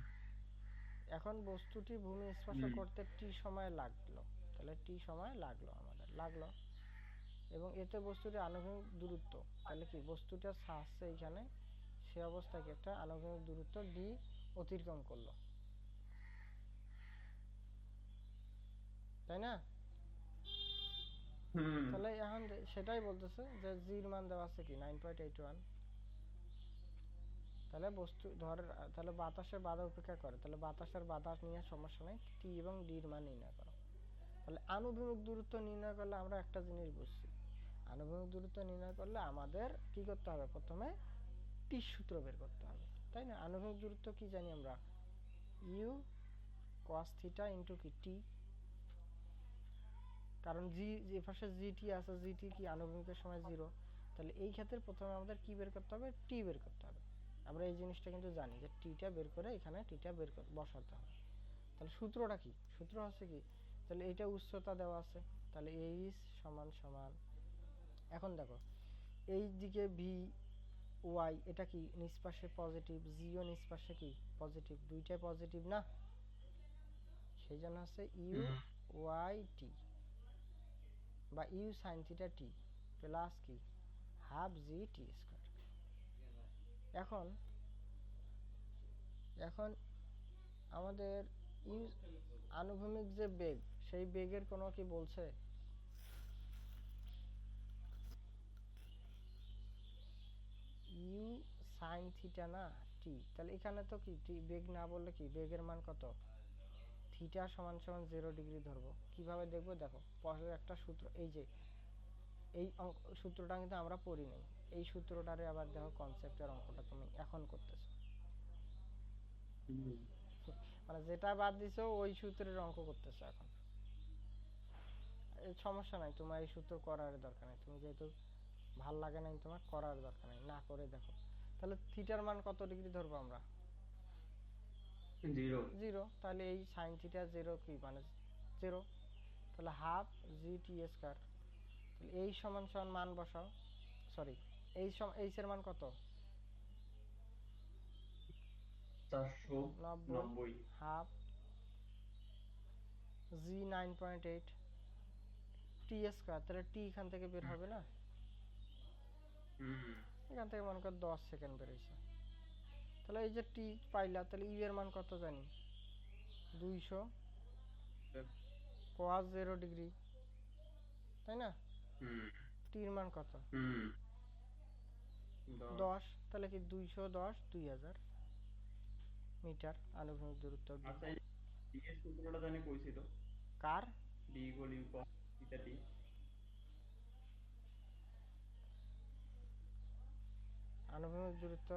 এখন বস্তুটি ভূমি স্পর্শ হুম। করতে টি সময় লাগলো, তাহলে টি সময় লাগলো, আমাদের লাগলো। এবং এতে বস্তুটির আনুভূমিক দূরত্ব, তাহলে কি বস্তুটা আসছে এইখানে, সে অবস্থায় কি একটা আনুভূমিক দূরত্ব ডি অতিক্রম করলো, তাই না? হুম। তাহলে এখন সেটাই বলতেছে যে জির মান দেওয়া আছে কি 9.81। তাহলে বস্তু ধর, তাহলে বাতাসের বাধা উপেক্ষা করে, তাহলে বাতাসের বাধা নিয়ে সমস্যা নেই, টি এবং ডির মান নির্ণয় করো। তাহলে আনুভূমিক দূরত্ব নির্ণয় করলে আমরা একটা জিনিস বুঝছি, আনুভূমিক দূরত্ব নির্ণয় করলে আমাদের কি করতে হবে, প্রথমে টি সূত্র বের করতে হবে, তাই না? আনুভূমিক দূরত্ব কি জানি আমরা, ইউ cos থিটা ইন্টু কি টি, কারণ জি যে পাশে জিটি আছে, জিটি কি আনুভূমিকের সময় 0, তাহলে এই ক্ষেত্রে প্রথমে আমাদের কি বের করতে হবে, টি বের করতে হবে। আমরা এই জিনিসটা কিন্তু জানি যে টিটা বের করে এখানে টিটা বের করে বসাতে হবে। তাহলে সূত্রটা কি, সূত্র হচ্ছে কি, তাহলে এইটা উচ্চতা দেওয়া আছে, তাহলে এইচ সমান সমান, এখন দেখো এই দিকে ভি ওয়াই, এটা কি নিষ্পাশে পজিটিভ, জিও নিষ্পাশে কি পজিটিভ, দুইটাই পজিটিভ না, সেই জন্য হচ্ছে ইউ হুম। ওয়াই টি বা ইউ সাইন থিটা টি প্লাস কি হাফ জি টি স্কয়ার। এখন এখন আমাদের ইউ আনুভূমিক যে বেগ, সেই বেগের কোনো কি বলছে, ইউ সাইন থিটা না টি, তাহলে এখানে তো কি টি বেগ না বললে কি বেগের মান কত, থিটা সমান সমান 0 ডিগ্রি ধরবো। কিভাবে দেখবো, দেখো পরের একটা সূত্র, এই যে এই সূত্রটা কিন্তু আমরা পড়ি নাই, এই সূত্রটারে আবার দেখো কনসেপ্টের অঙ্কটা তুমি এখন করতেছো, হুম। মানে যেটা বাদ দিছো ওই সূত্রের অঙ্ক করতেছো এখন। সমস্যা নাই, তোমার এই সূত্র করার দরকার নেই, তুমি যেহেতু ভাল লাগে নাই তোমার, করার দরকার নেই, না করে দেখো। তাহলে থিটার মান কত ডিগ্রি ধরবো আমরা, 0। 0, তাহলে এই সাইন থিটা 0 কি মানে 0, তাহলে হাফ জি টি স্কয়ার। তাহলে এই সমান সমান মান বসাও, সরি এইচ এর মান কত, 90, 490। হাফ জি 9.8 টি স্কয়ার, তাহলে টি এখান থেকে বের হবে না, হুম। এখান থেকে মনে কর 10 সেকেন্ড বের হয়েছে, তাহলে এই যে টি পাইলা, তাহলে ইউ এর মান কত জানি? 200 cos 0 ডিগ্রি, তাই না? হুম টির মান কত? হুম 10। তাহলে কি 210 2000 মিটার আনুভূমিক দূরত্ব ডি। আচ্ছা, এই ডি এর সূত্রটা জানি কইছিল, কার? D equal U cos theta T. আনুভূমিক দূরত্ব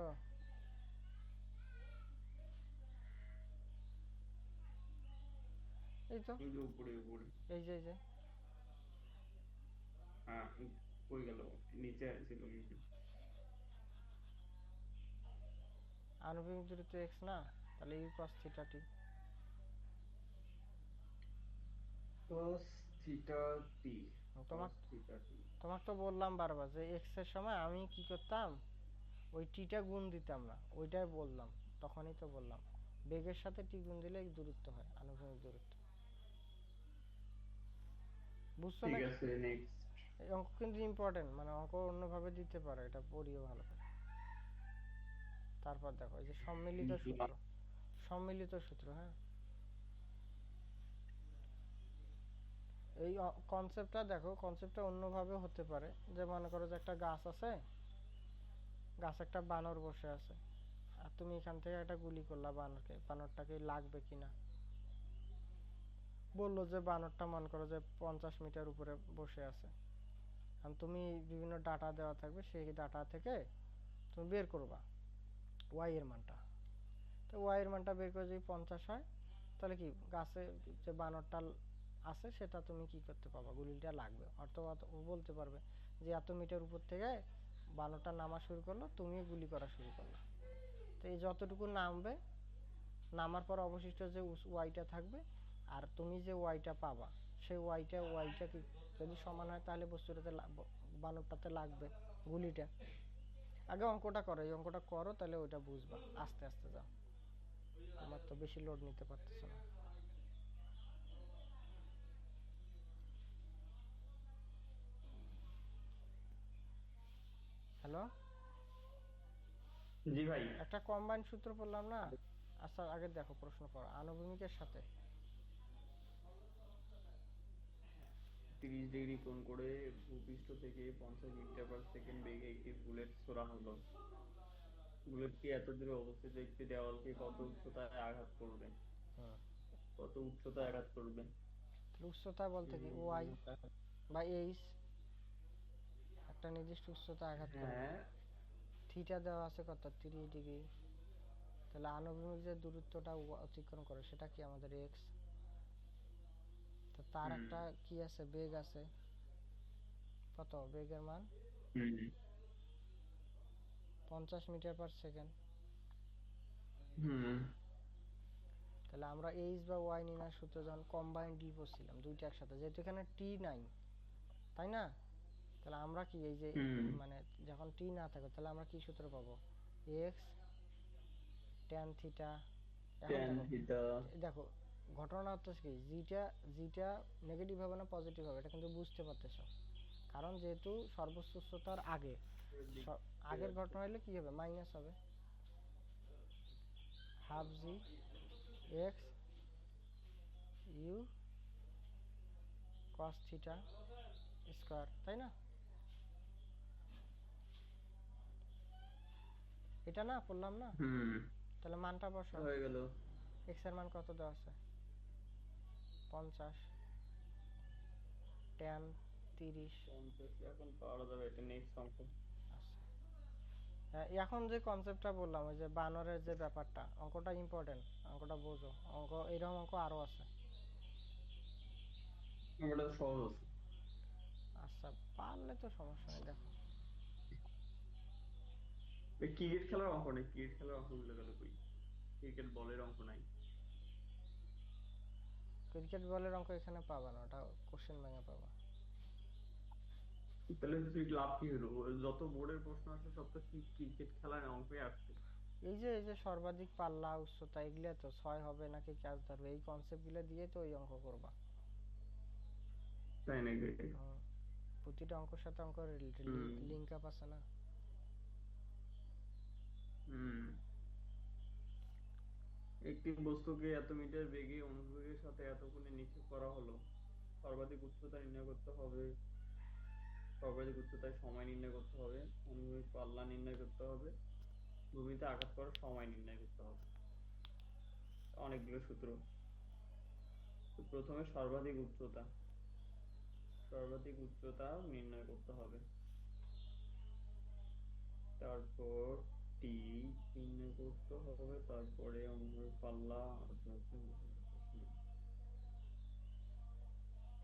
এই তো, এই যে উপরে উপরে, এই যে এই যে হ্যাঁ কই গেল, নিচে ছিল কিন্তু। আনুভূমিক দূরত্ব x না, তাহলে U cos theta T. cos theta T, তোমাক cos থিটা টি। তোমাকে তো বললাম বারবার যে x এর সময় আমি কি করতাম, ওই টিটা গুণ দিতাম না, ওইটাই বললাম, তখনই তো বললাম বেগের সাথে টি গুণ দিলে দূরত্ব হয় আনুভূমিক দূরত্ব। বুঝছো ঠিক নাকি? আছে, নেক্সট। এই অঙ্ক কিন্তু ইম্পর্টেন্ট, মানে অঙ্ক অন্যভাবে দিতে পারে, এটা পড়িও ভালো করে। তারপর দেখো এই যে সম্মিলিত সূত্র, সম্মিলিত সূত্র, হ্যাঁ। এই কনসেপ্টটা দেখো, কনসেপ্টটা অন্যভাবে হতে পারে, যে মনে করো যে একটা গাছ আছে, গাছে একটা বানর বসে আছে, আর তুমি এখান থেকে একটা গুলি করলা বানরকে, বানরটাকে লাগবে কিনা। বললো যে বানরটা মনে করো যে 50 মিটার উপরে বসে আছে, আর তুমি বিভিন্ন ডাটা দেওয়া থাকবে, সেই ডাটা থেকে তুমি বের করবা ওয়াই এর মানটা। তো ওয়াই এর মানটা বের করে যদি 50 হয়, তাহলে কি গাছে যে বানরটা আছে সেটা তুমি কি করতে পারবা, গুলিটা লাগবে। অথবা ও বলতে পারবে যে এত মিটার উপর থেকে বানরটা নামা শুরু করলো, তুমিও গুলি করা শুরু করলা। তো এই যতটুকু নামবে, নামার পর অবশিষ্ট যে ওয়াইটা থাকবে, আর তুমি যে ওয়াইটা পাবা, সেই ওয়াইটা কি যদি সমান হয়, তাহলে বস্তুটাতে বানরটাতে লাগবে গুলিটা। আগে অঙ্কটা করো, এই অঙ্কটা করো, তাহলে ওইটা বুঝবা, আস্তে আস্তে যাও, আমার তো বেশি লোড নিতে পারতেছ না। হ্যালো, জি ভাই। একটা কম্বাইন সূত্র বললাম না। আচ্ছা আগে দেখো, প্রশ্ন করো আনুভূমিকের সাথে। 30 ডিগ্রি কোণ করে ভূপৃষ্ঠ থেকে 50 মিটার পার সেকেন্ড বেগে একটি বুলেট ছোড়া হলো। বুলেটটি এত দূরে অবস্থিত একটি দেওয়ালকে কত উচ্চতায় আঘাত করবে? হুম, কত উচ্চতায় আঘাত করবে? তাহলে উচ্চতা বলতে কি ওয়াই বা এইচ, একটা নির্দিষ্ট উচ্চতা আঘাত করবে। হ্যাঁ। থিটা দেওয়া আছে কত, 30 ডিগ্রি। তাহলে আনুভূমিক যে দূরত্বটা অতিক্রম করে সেটা কি আমাদের এক্স। তো তার হুম একটা কি আছে, বেগ আছে, কত বেগের মান? হুম 50 মিটার পার সেকেন্ড। হুম তাহলে আমরা এইচ বা ওয়াই নির্ণয়ের সূত্র যখন কম্বাইন্ডলি পড়ছিলাম দুইটা একসাথে, যেহেতু এখানে টি নাই, তাই না? তাহলে আমরা কি এই যে হুম মানে যখন টি না থাকবে, তাহলে আমরা কি সূত্র পাবো? X tan theta. এখন tan দেখো, থিটা। দেখো ঘটনা হচ্ছে কি, জিটা জিটা নেগেটিভ হবে না পজিটিভ হবে, এটা কিন্তু বুঝতে পারতেছো। কারণ যেহেতু সর্বোচ্চ উচ্চতার আগে, আগের ঘটনা হলে কি হবে, মাইনাস হবে, half g x u cos theta square, তাই না? এটা না পড়লাম না? হুম তাহলে মানটা বসাও। হয়ে গেল। এক্স এর মান কত দেওয়া আছে? 50, ট্যান 30। 50 এখন পাওয়া যাবে, এটা নেক্সট অঙ্ক। আচ্ছা, হ্যাঁ, এখন যে কনসেপ্টটা বললাম, ওই যে বানরের যে ব্যাপারটা, অঙ্কটা ইম্পর্টেন্ট, অঙ্কটা বোঝো। অঙ্ক এরকম অঙ্ক আরো আছে। এটা সহজ আছে। আচ্ছা, পারলে তো সমস্যা নেই, দেখো। এই ক্রিকেট খেলার অঙ্ক নেই, ক্রিকেট খেলার অঙ্ক ভুলে গেল কই, ক্রিকেট বলের অঙ্ক নাই। ক্রিকেট বলের অঙ্ক এখানে পাবা না, ওটা কোশ্চেন ব্যাঙে পাবা। তাহলে তুই লাভ কি হলো? যত বোর্ডের প্রশ্ন আছে সব তো ক্রিকেট খেলার অঙ্কে আসছে। এই যে সর্বাধিক পাল্লা উচ্চতা, এগুলো তো 6 হবে নাকি ক্যাচ ধরবে, এই কনসেপ্ট গুলো দিয়ে তো ওই অঙ্ক করবা। তাই নাকি? হুম, প্রতিটা অঙ্কের সাথে অঙ্ক হুম লিঙ্ক আপ আছে না। হুম একটি বস্তুকে এত মিটার বেগে অনুভবের সাথে এত কোণে নিক্ষেপ করা হলো, সর্বাধিক উচ্চতা নির্ণয় করতে হবে, সর্বাধিক উচ্চতায় সময় নির্ণয় করতে হবে, অনুভূমিক পাল্লা নির্ণয় করতে হবে, ভূমিতে আঘাত করার সময় নির্ণয় করতে হবে। অনেকগুলো সূত্র। তো প্রথমে সর্বাধিক উচ্চতা নির্ণয় করতে হবে। তারপর টি নির্ণয় করতে হবে, তারপরে অনুভূমিক পাল্লা,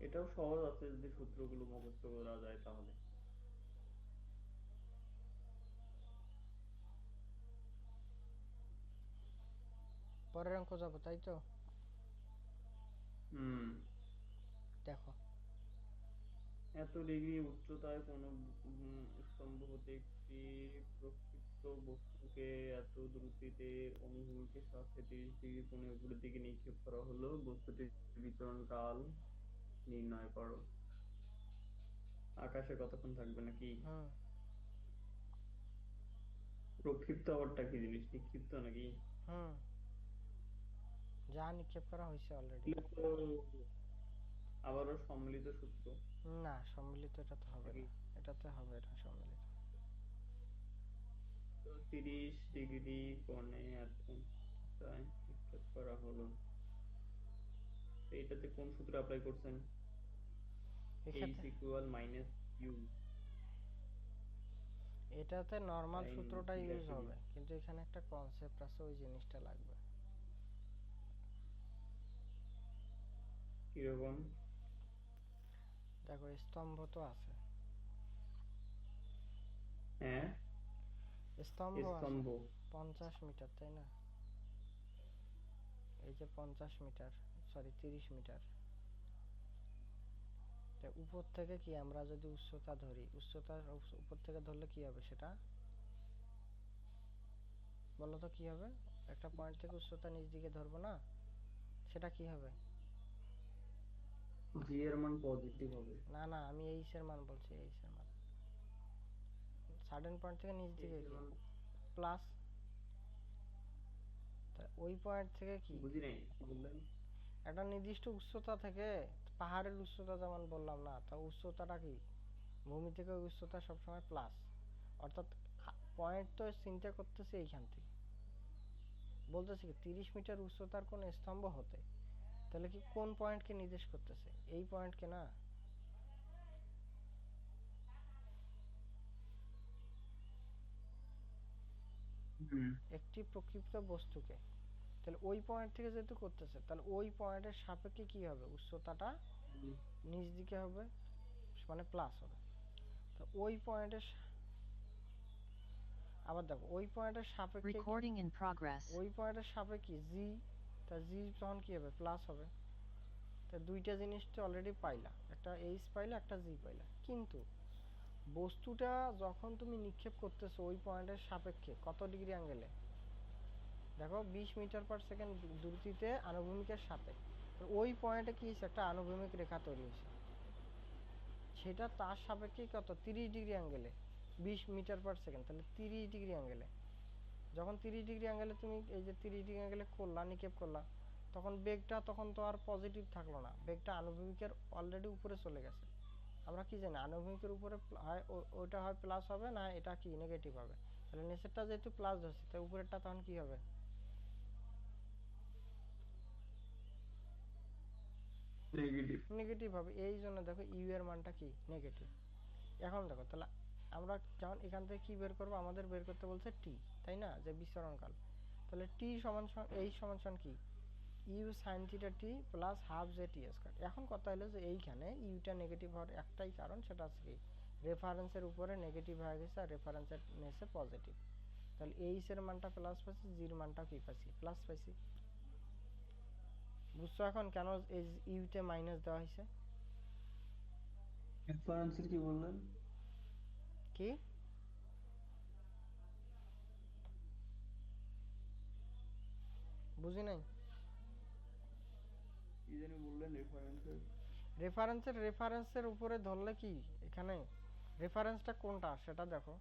এটাও সহজ আছে যদি সূত্রগুলো মুখস্থ করা যায় তাহলে। পরের অঙ্ক যাবো, তাই তো? হুম। দেখো, এত ডিগ্রি উচ্চতায় কোনো স্তম্ভ হতে একটি প্রক্ষিপ্ত বস্তুকে এত দ্রুতিতে অনুভূমিকের সাথে 30 ডিগ্রি কোণে উপরের দিকে নিক্ষেপ করা হলো, বস্তুটির বিচরণ কাল নির্ণয় করো। আকাশে কতক্ষণ থাকবে নাকি? হুম প্রক্ষিপ্ত আবারটা কি জিনিস, নিক্ষিপ্ত নাকি? হুম যা নিক্ষেপ করা হয়েছে অলরেডি। এগুলো তো আবারও সম্মিলিত সূত্র না, সম্মিলিত এটা তো হবে নাকি? না, এটাতে হবে না সম্মিলিত। তো 30 ডিগ্রি কোণে এত নিক্ষেপ করা হলো, তো এটাতে কোন সূত্র অ্যাপ্লাই করছেন? এইচ এক্ষেত্রে ইকুয়াল মাইনাস ইউ এটাতে নর্মাল সাইন সূত্রটা থিটা ইউজ টিডি। হবে, কিন্তু এখানে একটা কনসেপ্ট আছে, ওই জিনিসটা লাগবে। কিরকম? দেখো, স্তম্ভ তো আছে, হ্যাঁ, স্তম্ভ আছে স্তম্ভ। 50 মিটার, তাই না? এই যে 50 মিটার, সরি 30 মিটার। তা উপর থেকে কি আমরা যদি উচ্চতা ধরি, উপর থেকে ধরলে কি হবে সেটা বলো তো? কি হবে? একটা পয়েন্ট থেকে উচ্চতা নিচ দিকে ধরবো না, সেটা কি হবে? জি এর মান পজিটিভ হবে। না না, আমি এইচ এর মান বলছি, এইচ এর মান সার্টেন পয়েন্ট থেকে নিচ এইচ দিকে এর কি মান প্লাস। ওই পয়েন্ট থেকে কি বুঝি নাই, কি বললেন? একটা নির্দিষ্ট উচ্চতা থেকে, পাহাড়ের উচ্চতা যেমন বললাম না, তা উচ্চতাটা কি ভূমি থেকে ওই উচ্চতা সবসময় প্লাস। অর্থাৎ পয়েন্ট তো চিন্তা করতেছে এইখান থেকে, বলতেছে কি 30 মিটার উচ্চতার কোন স্তম্ভ হতে, তাহলে কি কোন পয়েন্টকে নির্দেশ করতেছে? এই পয়েন্টকে না। হুম। একটি প্রক্ষিপ্ত বস্তুকে, তাহলে ওই পয়েন্ট থেকে যেহেতু করতেছে, তাহলে ওই পয়েন্টের সাপেক্ষে কি হবে? উচ্চতাটা নিচ দিকে হবে, মানে প্লাস হবে। তো ওই পয়েন্টের, আবার দেখো ওই পয়েন্টের সাপেক্ষে Recording in progress. ওই পয়েন্টের সাপেক্ষে জি, তা জি তখন কি হবে? প্লাস হবে। তা দুইটা জিনিস তো অলরেডি পাইলা, একটা এইচ পাইলা, একটা জি পাইলা, কিন্তু বস্তুটা যখন তুমি নিক্ষেপ করতেছো ওই পয়েন্টের সাপেক্ষে কত ডিগ্রি অ্যাঙ্গেলে, দেখো 20 মিটার/সেকেন্ড দ্রুতিতে আনুভূমিকের সাথে, ওই পয়েন্টে কি হয়েছে? একটা আনুভূমিক রেখা তৈরি হয়েছে, সেটা তার সাপেক্ষে কত 30 ডিগ্রি অ্যাঙ্গেলে, 20 মিটার/সেকেন্ড, তাহলে 30 ডিগ্রি অ্যাঙ্গেলে। যখন 30 ডিগ্রি অ্যাঙ্গেলে তুমি এই যে 30 ডিগ্রি অ্যাঙ্গেলে করলা, নিক্ষেপ করলা, তখন বেগটা তখন তো আর পজিটিভ থাকলো না, বেগটা আনুভূমিকের অলরেডি উপরে চলে গেছে। আমরা কি জানি আনুভূমিকের উপরে হয় ওইটা হয় প্লাস হবে, না এটা কি নেগেটিভ হবে। তাহলে নিচেরটা যেহেতু প্লাস ধরছে, তাই উপরেরটা তখন কি হবে? নেগেটিভ। নেগেটিভ হবে। এই জন্য দেখো ইউ এর মানটা কি নেগেটিভ। এখন দেখো তাহলে আমরা যেমন এখান থেকে কি বের করবো, আমাদের বের করতে বলছে টি, তাই না, যে বিচরণকাল। তাহলে টি সমান এই সমান সমান কি ইউ সাইন থিটা টি plus half g t square. এখন কথা হলো যে এইখানে ইউটা নেগেটিভ হওয়ার একটাই কারণ, সেটা হচ্ছে কি রেফারেন্সের উপরে নেগেটিভ হয়ে গেছে আর রেফারেন্সের নিচে পজিটিভ। তাহলে এইচ এর মানটা প্লাস পাইছি, জির মানটা কি পাইছি? প্লাস পাইছি। বুঝছো এখন কেন এই ইউতে মাইনাস দেওয়া হয়েছে? রেফারেন্সের কি বললেন? কি বুঝি নাই? কি জানি বললেন রেফারেন্সের? রেফারেন্সের উপরে ধরলে কি এখানে রেফারেন্সটা কোনটা সেটা দেখো।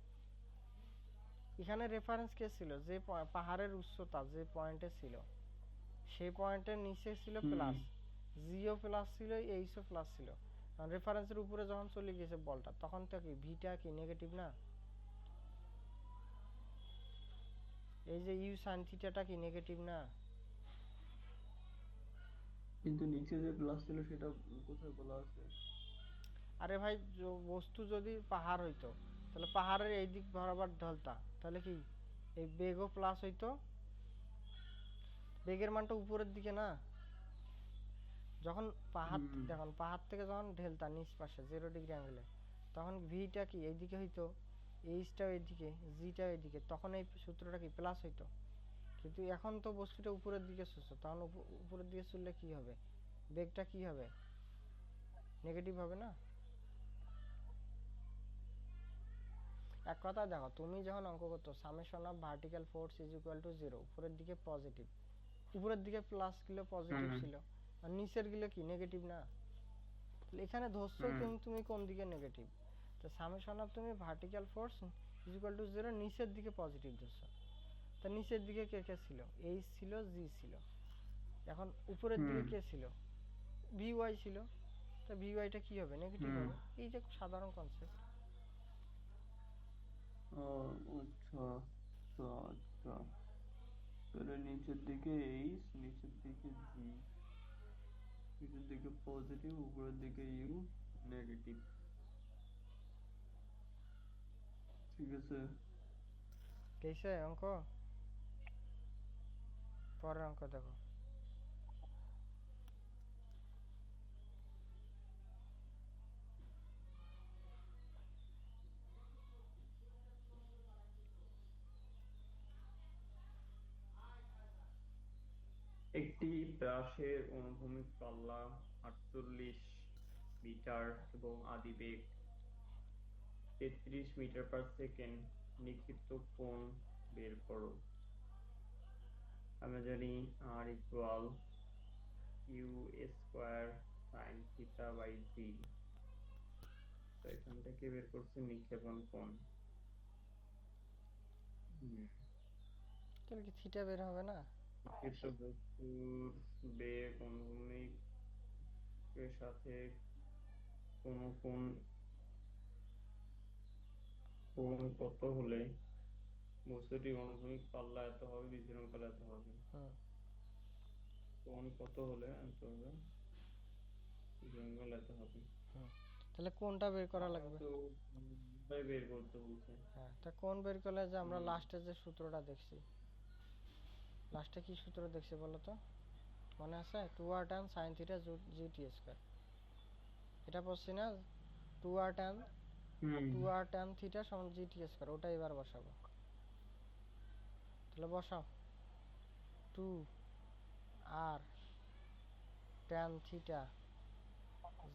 এখানে রেফারেন্স কে ছিল? যে পাহাড়ের উচ্চতা যে পয়েন্টে ছিল, সেই পয়েন্টের নিচে ছিল হুম প্লাস, জিও প্লাস ছিল, এইচও প্লাস ছিল। কারণ রেফারেন্সের উপরে যখন চলে গেছে বলটা, তখন তো কি ভিটা কি নেগেটিভ না? এই যে ইউ সাইন থিটাটা কি নেগেটিভ না? কিন্তু নিচে যে প্লাস ছিল সেটা কোথায় বলা আছে? আরে ভাই, বস্তু যদি পাহাড় হইতো, তাহলে পাহাড়ের এই দিক বরাবর ঢলতা, তাহলে কি এই বেগও প্লাস হইতো? বেগের মানটা উপরের দিকে না? যখন পাহাড়, হুম দেখুন পাহাড় থেকে যখন ঢেলতা নিচ পাশে 0 ডিগ্রি অ্যাঙ্গেলে, তখন ভিটা কি এইদিকে হইতো, এইচটাও এইদিকে, জিটাও এইদিকে, তখন এই সূত্রটা কি প্লাস হইতো। কিন্তু এখন তো বস্তুটা উপরের দিকে ছুটছে, তখন উপরের দিকে ছুটলে কি হবে? বেগটা কি হবে? নেগেটিভ হবে না? এক কথা দেখো, তুমি যখন অঙ্ক করতো summation of vertical force is equal to 0, উপরের দিকে পজিটিভ, উপরের দিকে প্লাস গুলো পজিটিভ হুম ছিল, আর নিচের গুলো কি নেগেটিভ না? তাহলে এখানে ধরছো হুম কিন্তু তুমি কোন দিকে নেগেটিভ, তো সামেশন অফ তুমি vertical force is equal to 0 নিচের দিকে পজিটিভ ধরছো। তা নিচের দিকে কে কে ছিল? এইচ ছিল, জি ছিল। এখন উপরের দিকে হুম কে ছিল? ভি ওয়াই ছিল। তা ভি ওয়াইটা কি হবে? নেগেটিভ হুম হবে। এই যে সাধারণ কনসেপ্ট। ও আচ্ছা আচ্ছা আচ্ছা। তাহলে নিচের দিকে এইচ, নিচের দিকে জি, নিচের দিকে পজিটিভ, উপরের দিকে ইউ নেগেটিভ। ঠিক আছে। কেসে অঙ্ক, পরের অঙ্ক দেখো। একটি ব্রাশের অনুভূমিক পাল্লা 48 মিটার এবং আদিবেগ 33 মিটার পার সেকেন্ড, নিক্ষিপ্ত কোণ বের করো। আমরা জানি R equal U square sine theta by G. তো এখান থেকে বের করছে নিক্ষেপণ কোণ। হুম, তাহলে কি থিটা বের হবে না? নিক্ষিপ্ত বস্তুর বেগ অনুভূমিক এর সাথে কোন কোণ কোণ কত হলে বস্তুটি অনুভূমিক পাল্লা এত হবে, বিকিরণ কাল এত হবে। হুম কোণ কত হলে এত হবে, বিকিরণ কাল এত হবে। হুম। তাহলে কোনটা বের করা আমরা লাগবে? তো বের করতে বলছে। হ্যাঁ, তা কোন বের করলে যে আমরা হুম লাস্টে যে সূত্রটা দেখছি, লাস্টে কি সূত্র দেখছি বলো তো? মনে আছে? 2r tan sin theta gt square, এটা পড়ছি না? 2r tan হুম 2r tan থিটা সমান gt স্কয়ার, ওটা এবার বসাবো। তাহলে বসাও, 2r tan theta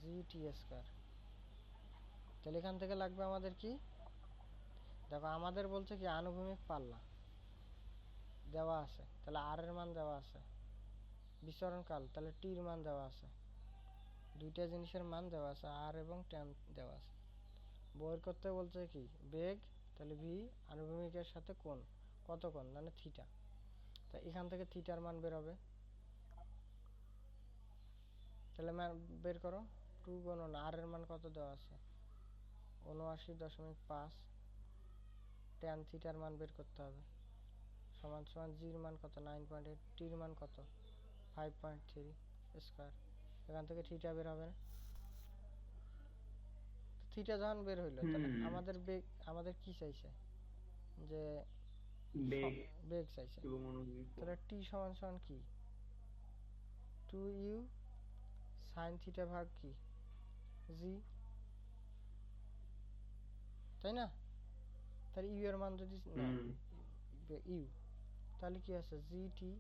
gt square. তাহলে এখান থেকে লাগবে আমাদের কি? দেখো আমাদের বলছে কি আনুভূমিক পাল্লা দেওয়া আছে, তাহলে আর এর মান দেওয়া আছে, বিচরণ কাল তাহলে টির মান দেওয়া আছে, দুইটা জিনিসের মান দেওয়া আছে, আর এবং ট্যান দেওয়া আছে। বের করতে বলছে কি বেগ, তাহলে ভি, আনুভূমিকের সাথে কোণ, কত কোণ মানে থিটা। তা এখান থেকে থিটার মান বের হবে, তাহলে মান বের করো। 2 গুণন আর এর মান কত দেওয়া আছে? 79.5। ট্যান থিটার মান বের করতে হবে, সমান সমান জির মান কত? 9.8। টির মান কত? 5.3 স্কয়ার। এখান থেকে থিটা বের হবে না? থিটা যখন বের হইলো, তাহলে হুম আমাদের বেগ, আমাদের কি চাইছে? যে বেগ বেগ চাইছে। এবং অনুভূমিক কোণ। তাহলে টি সমান সমান কি? 2u সাইন থিটা ভাগ কি জি, তাই না? তাহলে ইউ এর মান যদি নেয় হুম ইউ, তাহলে কি আছে? জি টি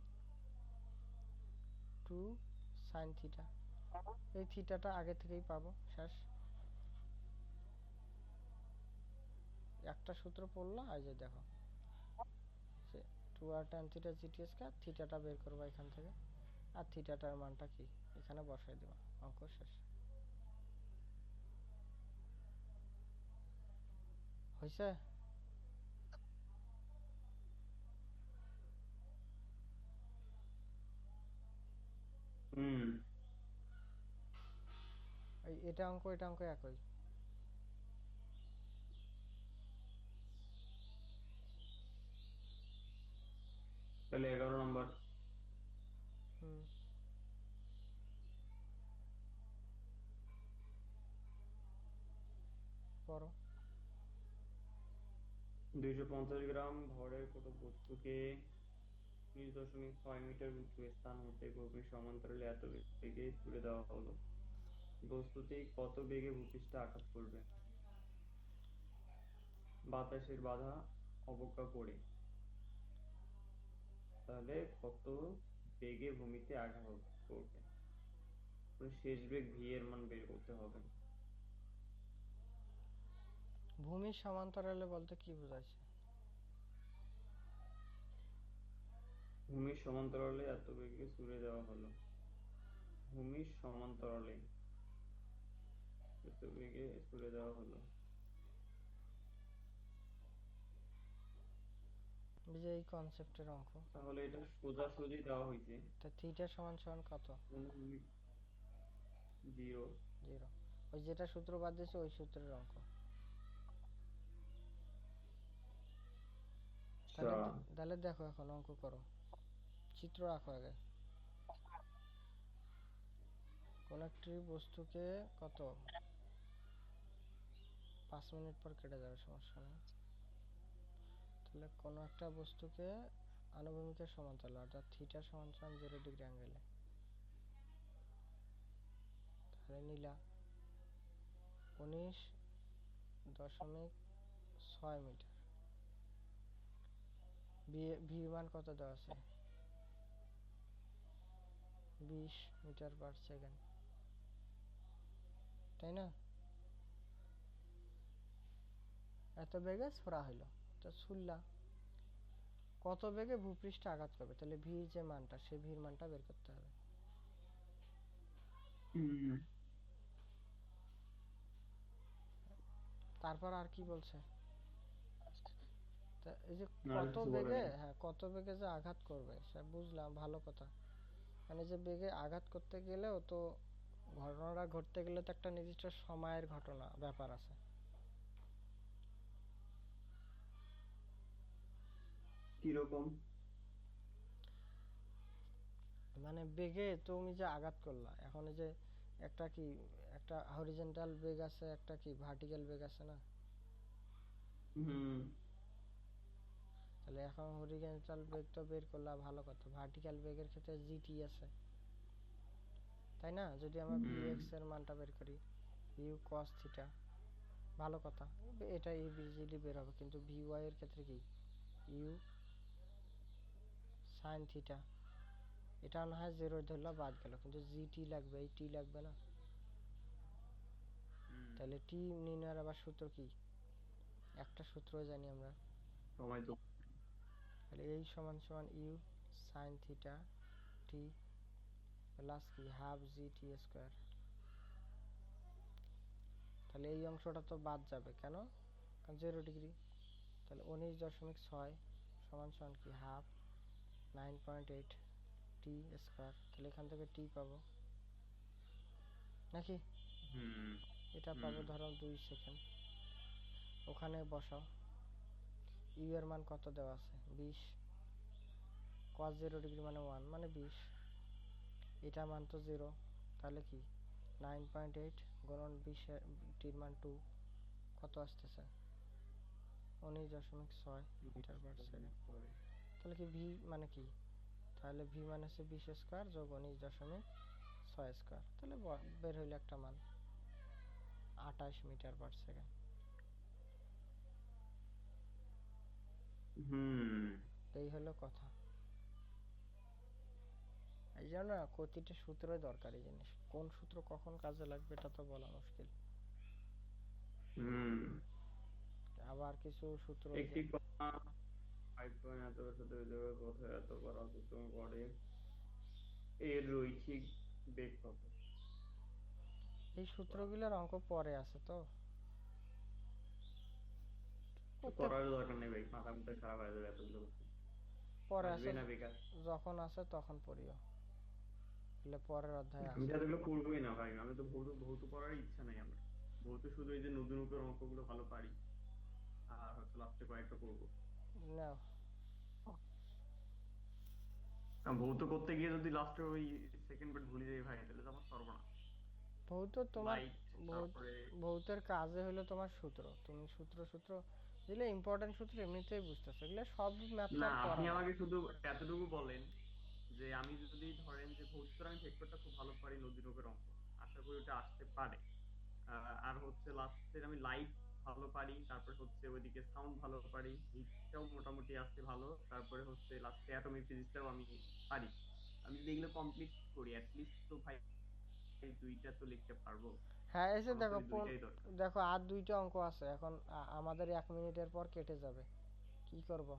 2 সাইন থিটা। এই থিটাটা আগে থেকেই পাবো, শেষ। একটা সূত্র পড়লো, এই যে দেখো, যে 2r tan theta G T square, থিটাটা বের করবো এখান থেকে, আর থিটাটার মানটা কি এখানে বসাই দেবো, অঙ্ক শেষ। হয়েছে? এটা অঙ্ক একই। তাহলে 11 নম্বর। হুম, পড়ো। 250 গ্রাম ভরের কোনো বস্তুকে 19.6 মিটার উঁচু স্থান হতে গভীর সমান্তরালে এত বেগে তুলে দেওয়া হলো, বস্তুটি কত বেগে ভূপৃষ্ঠে আঘাত করবে বাতাসের বাধা অবজ্ঞা করে? তাহলে কত বেগে ভূমিতে আঘাত করবে, মানে শেষ বেগ ভি এর মান বের করতে হবে। ভূমির সমান্তরালে বলতে কি বোঝাচ্ছে? ভূমির সমান্তরালে এত বেগে ছুড়ে দেওয়া হলো, ভূমির সমান্তরালে এত বেগে ছুড়ে দেওয়া হলো। এই যে এই কনসেপ্টের অঙ্ক। তাহলে এটা সোজাসুজি দেওয়া হয়েছে। তা থিটা সমান সমান কত? 0। 0। ওই যেটা সূত্র বাদ দিয়েছে ওই সূত্রের অঙ্ক। আচ্ছা, তাহলে দেখো, এখন অঙ্ক করো, চিত্র আঁকো আগে। কোন একটি বস্তুকে কত, 5 মিনিট পর কেটে যাবে, সমস্যা নেই। তাহলে কোন একটা বস্তুকে আনুভূমিকের সমান্তরাল অর্থাৎ থিটা সমান সমান 0 ডিগ্রি অ্যাঙ্গেলে, তাহলে নিলা 19.6 মিটার। ভি মান কত দেওয়া আছে? 20 মিটার/সেকেন্ড, তাই না? এত বেগে ছোড়া হইলো, তো ছুড়লা কত বেগে ভূপৃষ্ঠে আঘাত করবে, তাহলে ভির যে মানটা, সে ভির মানটা বের করতে হবে। তারপর আর কি বলছে? তা এই যে আর কত কিছু বলে বেগে, নাই। হ্যাঁ কত বেগে যে আঘাত করবে সে বুঝলাম, ভালো কথা। মানে যে বেগে আঘাত করতে গেলেও তো, ঘটনাটা ঘটতে গেলে তো একটা নির্দিষ্ট সময়ের ঘটনা ব্যাপার আছে। কিরকম? মানে বেগে তুমি যে আঘাত করলা, এখন এই যে একটা কি, একটা হরিজন্টাল বেগ আছে, একটা কি ভার্টিক্যাল বেগ আছে না? হুম। তাহলে এখন হরিজন্টাল বেগ তো বের করলা, ভালো কথা। ভার্টিক্যাল বেগের ক্ষেত্রে জিটি আছে, তাই না? যদি আমরা ভি হুম। এক্স এর মানটা বের করি, ইউ কস থিটা, ভালো কথা। এটা ইজিলি বের হবে, কিন্তু ভি ওয়াই এর ক্ষেত্রে কি, ইউ সাইন থিটা। এটা না হয় 0 ধরলা, বাদ গেল, কিন্তু জি টি লাগবে, এই টি লাগবে না? তাহলে টি নির্ণয়ের আবার সূত্র কি? একটা সূত্র জানি আমরা, সময় তো। তাহলে এই সমান সমান ইউ সাইন থিটা টি প্লাস কি হাফ জি টি স্কোয়ার। তাহলে এই অংশটা তো বাদ যাবে, কেন? কারণ 0 ডিগ্রি। তাহলে 19.6 সমান সমান কি হাফ 9.8 টি স্কোয়ার। তাহলে এখান থেকে টি পাবো নাকি? হুম। এটা হুম। পাবো ধরো 2 সেকেন্ড। ওখানে বসাও, ইউ এর মান কত দেওয়া আছে? 20। cos 0 ডিগ্রি মানে 1 মানে 20। এটা মান তো 0, তাহলে কি 9.8 গুণন 20 টির মান 2, কত আসতেছে? 19.6 মিটার/সেকেন্ড। তাহলে কি ভি মানে কি? তাহলে ভি মানে হচ্ছে 20 স্কোয়ার যোগ 19.6 স্কোয়ার। তাহলে বের হইলো একটা মান 28 মিটার/সেকেন্ড। হুম। এই হলো কথা। এই জন্য না, প্রতিটা সূত্রই দরকারি জিনিস, কোন সূত্র কখন কাজে লাগবে এটা তো বলা মুশকিল। হুম। আবার কিছু সূত্র ওই যে, একটি কণা 5 এত সাথে পথে এত বার অতিক্রম করে, এর রৈখিক বেগ কত? এই সূত্রগুলোর অঙ্ক পরে আছে তো, তো করতে করার দরকার নেই ভাই, মাথা মুথা খারাপ হয়ে যাবে এতগুলো করতে। পরে আছে, আসবেই না বেকার। যখন আছে তখন পড়িও। তাহলে পরের অধ্যায়ে আমি আসো। তো এগুলো করবোই না ভাই, আমি তো ভৌত ভৌত পড়ার ইচ্ছা নাই আমার। ভৌত শুধু এই যে নতুন নতুন অঙ্কগুলো ভালো পারি, আর হচ্ছে লাস্টে কয়েকটা করবো। নাও। কারণ ভৌত করতে গিয়ে যদি লাস্টে ওই সেকেন্ড বার ভুলে যাই ভাই, তাহলে তো আমার সর্বনাশ। ভৌত তোমার লাইট, ভৌত তারপরে ভৌতের কাজে হলো তোমার সূত্র, তুমি সূত্র সূত্র দিলে ইম্পর্টেন্ট সূত্র এমনিতেই বুঝতেছো, এগুলো সব ম্যাথ তো না, আর আপনি পড়া না। আমাকে শুধু এতটুকু বলেন যে আমি যদি ধরেন যে ভৌতটা আমি ভেক্টরটা খুব ভালো পারি, নদী রূপের অঙ্ক আশা করি ওটা আসতে পারে। আর হচ্ছে লাস্টের আমি লাইট ভালো পারি, তারপর হচ্ছে ওইদিকে সাউন্ড ভালো পারি, হিটটাও মোটামুটি আসছে ভালো, তারপরে হচ্ছে লাস্টে অ্যাটমিক ফিজিক্সটাও আমি পারি। আমি যদি এগুলো কমপ্লিট করি অ্যাটলিস্ট তো ভাই দুইটা তো লিখতে পারবো। হ্যাঁ, এসে আমার তো দেখো ওই দুইটাই দরকার। দেখো আর দুইটা অঙ্ক আছে এখন, আমাদের 1 মিনিটের পর কেটে যাবে, কি করব?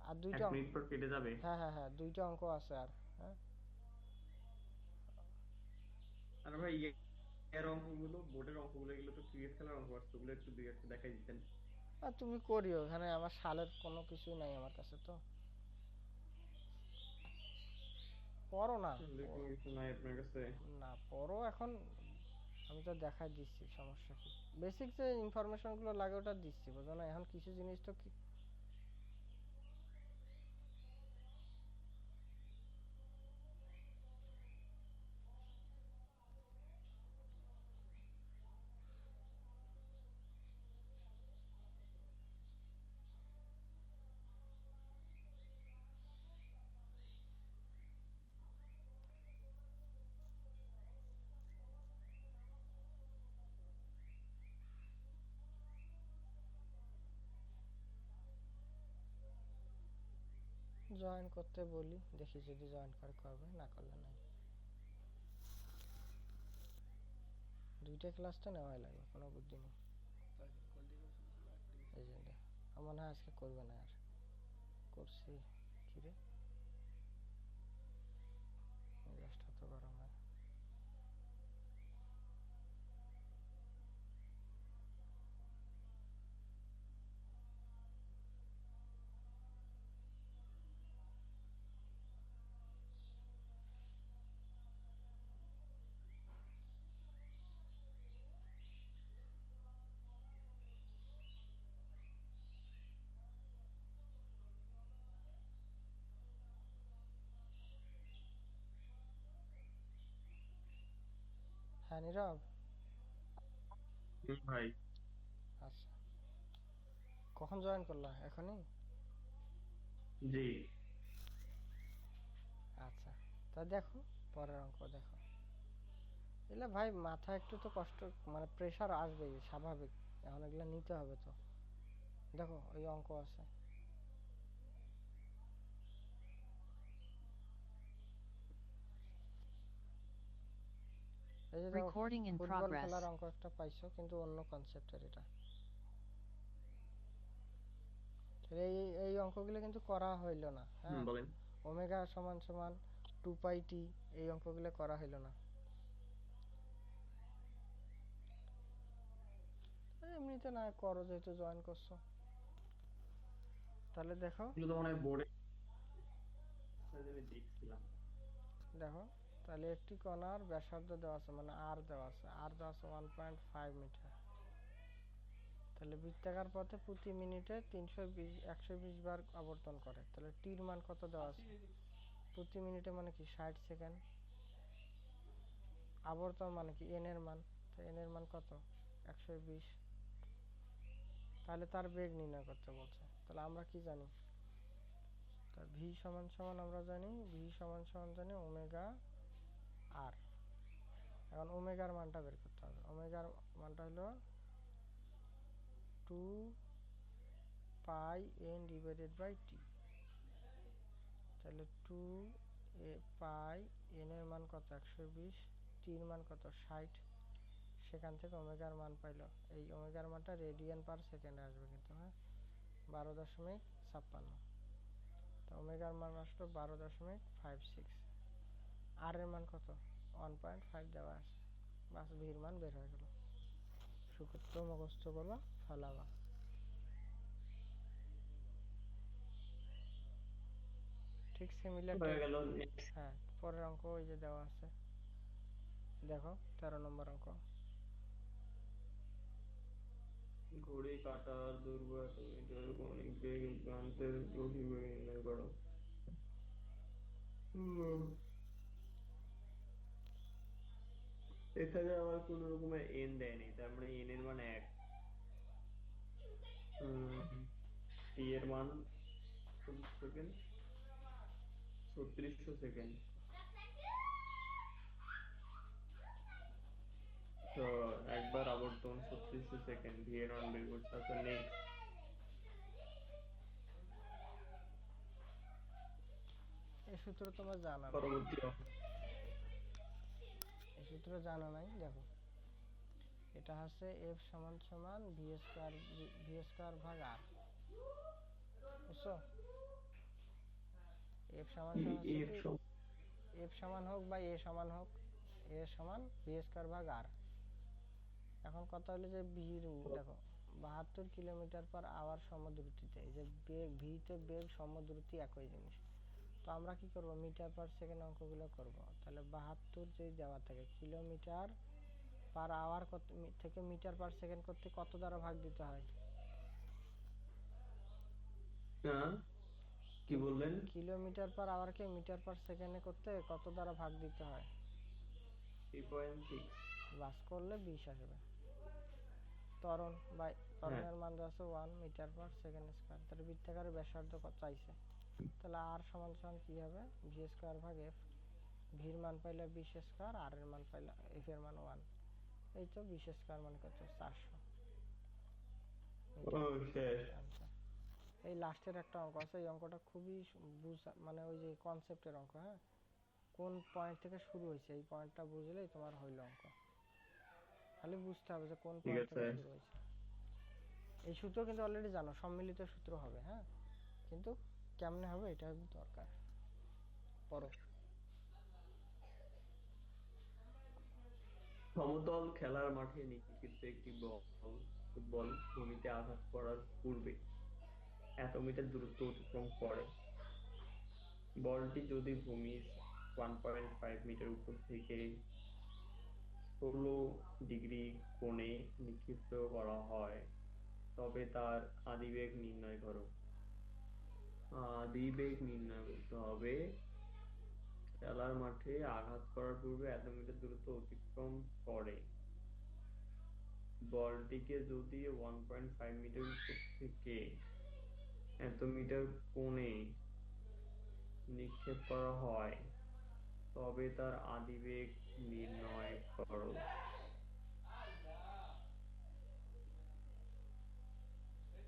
আর এক দুইটা মিনিট পর কেটে যাবে? হ্যাঁ হ্যাঁ হ্যাঁ, দুইটা অঙ্ক আছে আর। হ্যাঁ, আর ভাই এর অঙ্কগুলো, বোর্ডের অঙ্কগুলো, এগুলো তো ক্রিয়েট খেলার অঙ্ক আসছে, ওগুলো একটু দুই একটা দেখাই দিতেন। আর তুমি করিও, এখানে আমার সালের কোনো কিছুই নাই আমার কাছে তো, পড়ো না। আসলে কোনো কিছু নাই আপনার কাছে? না পড়ো এখন, আমি তো দেখাই দিচ্ছি, সমস্যা কি? বেসিক যে ইনফরমেশন গুলো লাগে ওটা দিচ্ছি, বুঝো না? এখন কিছু জিনিস তো কি, জয়েন করতে বলি, দেখি যদি জয়েন করে করবে, না করলে নাই। দুইটা ক্লাস তো নেওয়াই লাগবে, কোনো বুদ্ধি নেই। এই যে দেখ, আমার মনে হয় আজকে করবে না আর, করছি কি রে, মেজাজটা তো গরম হয়। হ্যাঁ নীরব, ভাই। আচ্ছা, কখন জয়েন করলা? এখনই? জি। আচ্ছা, তা দেখো, পরের অঙ্ক দেখো। এগুলা ভাই মাথা একটু তো কষ্ট, মানে প্রেশার আসবেই, স্বাভাবিক। এখন এগুলা নিতে হবে তো। দেখো ওই অঙ্ক আছে, এই যে দেখো, Recording in ফুটবল progress. খেলার অঙ্ক একটা পাইছো, কিন্তু অন্য কনসেপ্টের এটা। এই এই অঙ্কগুলো কিন্তু করা হইলো না, হ্যাঁ। বলেন। ওমেগা সমান সমান 2π t, এই অঙ্কগুলো করা হইলো না। এমনিতে না করো, যেহেতু জয়েন করছো। তাহলে দেখো, এগুলো তো মনে হয় বোর্ডে আমি দেখছিলাম। দেখো তাহলে একটি কণার ব্যাসার্ধ দেওয়া আছে, মানে আর দেওয়া আছে, 1.5 মিটার। তাহলে বৃত্তাকার পথে প্রতি মিনিটে 120 বার আবর্তন করে, তাহলে টির মান কত দেওয়া আছে? প্রতি মিনিটে মানে কি 60 সেকেন্ড। আবর্তন মানে কি এন এর মান, তো এন এর মান কত? 120। তাহলে তার বেগ নির্ণয় করতে বলছে, তাহলে আমরা কি জানি? তা ভি সমান সমান আমরা জানি, ভি সমান সমান জানি ওমেগা আর। এখন ওমেগার মানটা বের করতে হবে, ওমেগার মানটা হলো 2πn/t। তাহলে 2πn এর মান কত? 120, টির মান কত? 60। সেখান থেকে ওমেগার মান পাইলো, এই ওমেগার মানটা রেডিয়ান পার সেকেন্ডে আসবে কিন্তু, হ্যাঁ, 12.56। তো ওমেগার মান আসলো 12.56। আর এর মান কত? 1.5 দেওয়া আছে, বাস ভির মান বের হয়ে গেল। সূত্র মুখস্থ করবা, ফালাবা। ঠিক ঠিক সিমিলার হয়ে টাইপ। গেল। হ্যাঁ, পরের অঙ্ক ওই যে দেওয়া আছে, দেখো 13 নম্বর অঙ্ক। ঘড়ি কাঁটার দৈর্ঘ্য এত মিটার, কৌণিক বেগ প্রান্তের গতিবেগ নির্ণয় করো। হুম, এখানে আমার কোনো রকমের এন দেয়নি, তার মানে এন এর মান 1, টি এর মান সেকেন্ড, 3600 সেকেন্ড। তো একবার আবর্তন 3600 সেকেন্ড, ভি এর মান বের করতে হবে। নেক্সট এই সূত্র তোমার জানা নাই, পরবর্তী এই সূত্র জানা নাই। দেখো এটা হচ্ছে এফ সমান সমান ভি স্কয়ার ভাগ আর, বুঝছো? এফ সমান সমান হচ্ছে এর কি, এফ সমান হোক বা এ সমান হোক, এ সমান ভি স্কয়ার ভাগ আর। এখন কথা হলো যে দেখো 72 কিলোমিটার/আওয়ার সমদ্রুতিতে, এই যে বেগ ভিতে বেগ সমদ্রুতি একই জিনিস। তো আমরা কি করব, মিটার পার সেকেন্ড অঙ্কগুলো করব। তাহলে 72 যদি দেওয়া থাকে, কিলোমিটার/আওয়ার থেকে মিটার পার সেকেন্ড করতে কত দ্বারা ভাগ দিতে হয়? কি বললেন? কিলোমিটার/আওয়ারকে মিটার পার সেকেন্ডে করতে কত দ্বারা ভাগ দিতে হয়? 3.6। বাস করলে 20 আসবে। ত্বরণ বা হ্যাঁ, ত্বরণের মান দেওয়া আছে 1 মিটার পার সেকেন্ড স্কয়ার। তাহলে বৃত্তাকারের ব্যাসার্ধ কত চাইছে, তাহলে আর সমান সমান কি হবে, ভি স্কয়ার ভাগ এফ। ভির মান পাইলে 20 স্কয়ার, আর এর মান পাইলে এফ এর মান 1। এই তো 20 স্কয়ার মানে কত, 400 ও মিটার। শেষ। আচ্ছা, এই লাস্টের একটা অঙ্ক আছে, এই অঙ্কটা খুবই মানে ওই যে কনসেপ্টের অঙ্ক, হ্যাঁ। কোন পয়েন্ট থেকে শুরু হয়েছে এই পয়েন্টটা বুঝলেই তোমার হইল অঙ্ক। খালি বুঝতে হবে যে কোন ঠিক পয়েন্ট আছে। থেকে শুরু হয়েছে। এই সূত্র কিন্তু অলরেডি জানো, সম্মিলিত সূত্র হবে, হ্যাঁ, কিন্তু কেমনে হবে এটা দরকার। পড়ো। সমতল খেলার মাঠে নিক্ষিপ্ত একটি ফুটবল ভূমিতে আঘাত করার পূর্বে এত মিটার দূরত্ব অতিক্রম করে। বলটি যদি ভূমির 1.5 মিটার উপর থেকে 16 ডিগ্রি কোণে নিক্ষিপ্ত করা হয়, তবে তার আদিবেগ নির্ণয় করো। আদিবেগ নির্ণয় করতে হবে। খেলার মাঠে আঘাত করার পূর্বে এত মিটার দূরত্ব অতিক্রম করে, বলটিকে যদি 1.5 মিটার উপর থেকে এত মিটার কোণে নিক্ষেপ করা হয়, তবে তার আদিবেগ নির্ণয় করো।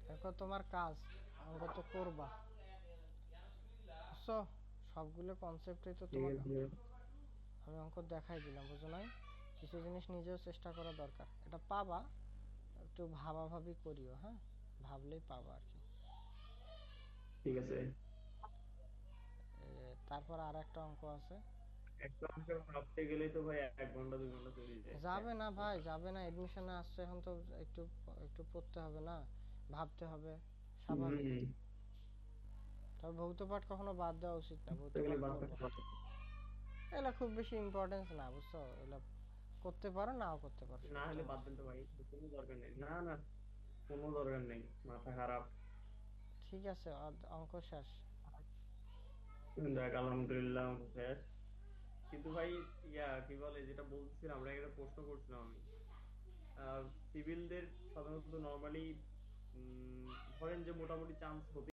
দেখো তোমার কাজ, অঙ্ক তো করবা, বুঝছো? সবগুলো কনসেপ্টই তো ঠিক তোমাকে আছে। আমি অঙ্ক দেখাই দিলাম, বুঝো নাই? কিছু জিনিস নিজেও চেষ্টা করা দরকার, এটা পাবা, একটু ভাবাভাবি করিও, হ্যাঁ, ভাবলেই পাবা আর কি। ঠিক আছে। তারপর আর একটা অঙ্ক আছে। একটা অঙ্ক ভাবতে গেলেই তো ভাই 1 ঘন্টা 2 ঘন্টা চলে যায়। যাবে না ভাই, যাবে না, এডমিশনে আসছে এখন তো একটু একটু পড়তে হবে না, ভাবতে হবে, স্বাভাবিক। হম, তবে ভৌত পাঠ কখনো বাদ দেওয়া উচিত না, ভৌত ভাবতে গেলে পাঠ বারবার পড়বা। ভাবতে এগুলা খুব বেশি ইম্পর্টেন্স না, বুঝছো? এগুলা করতে পারো, নাও করতে পারো, না হলে বাদ সমস্যা দেন নেই। তো ভাই, কোনো দরকার নেই। না না, কোনো দরকার নেই, মাথা খারাপ। ঠিক আছে, অঙ্ক শেষ। দেখ আলহামদুলিল্লাহ অঙ্ক শেষ। কিন্তু ভাই, কি বলে, যেটা বলছিলাম, আমরা একটা প্রশ্ন করছিলাম আমি। সিভিলদের সাধারণত নর্মালি ধরেন যে মোটামুটি চান্স হতে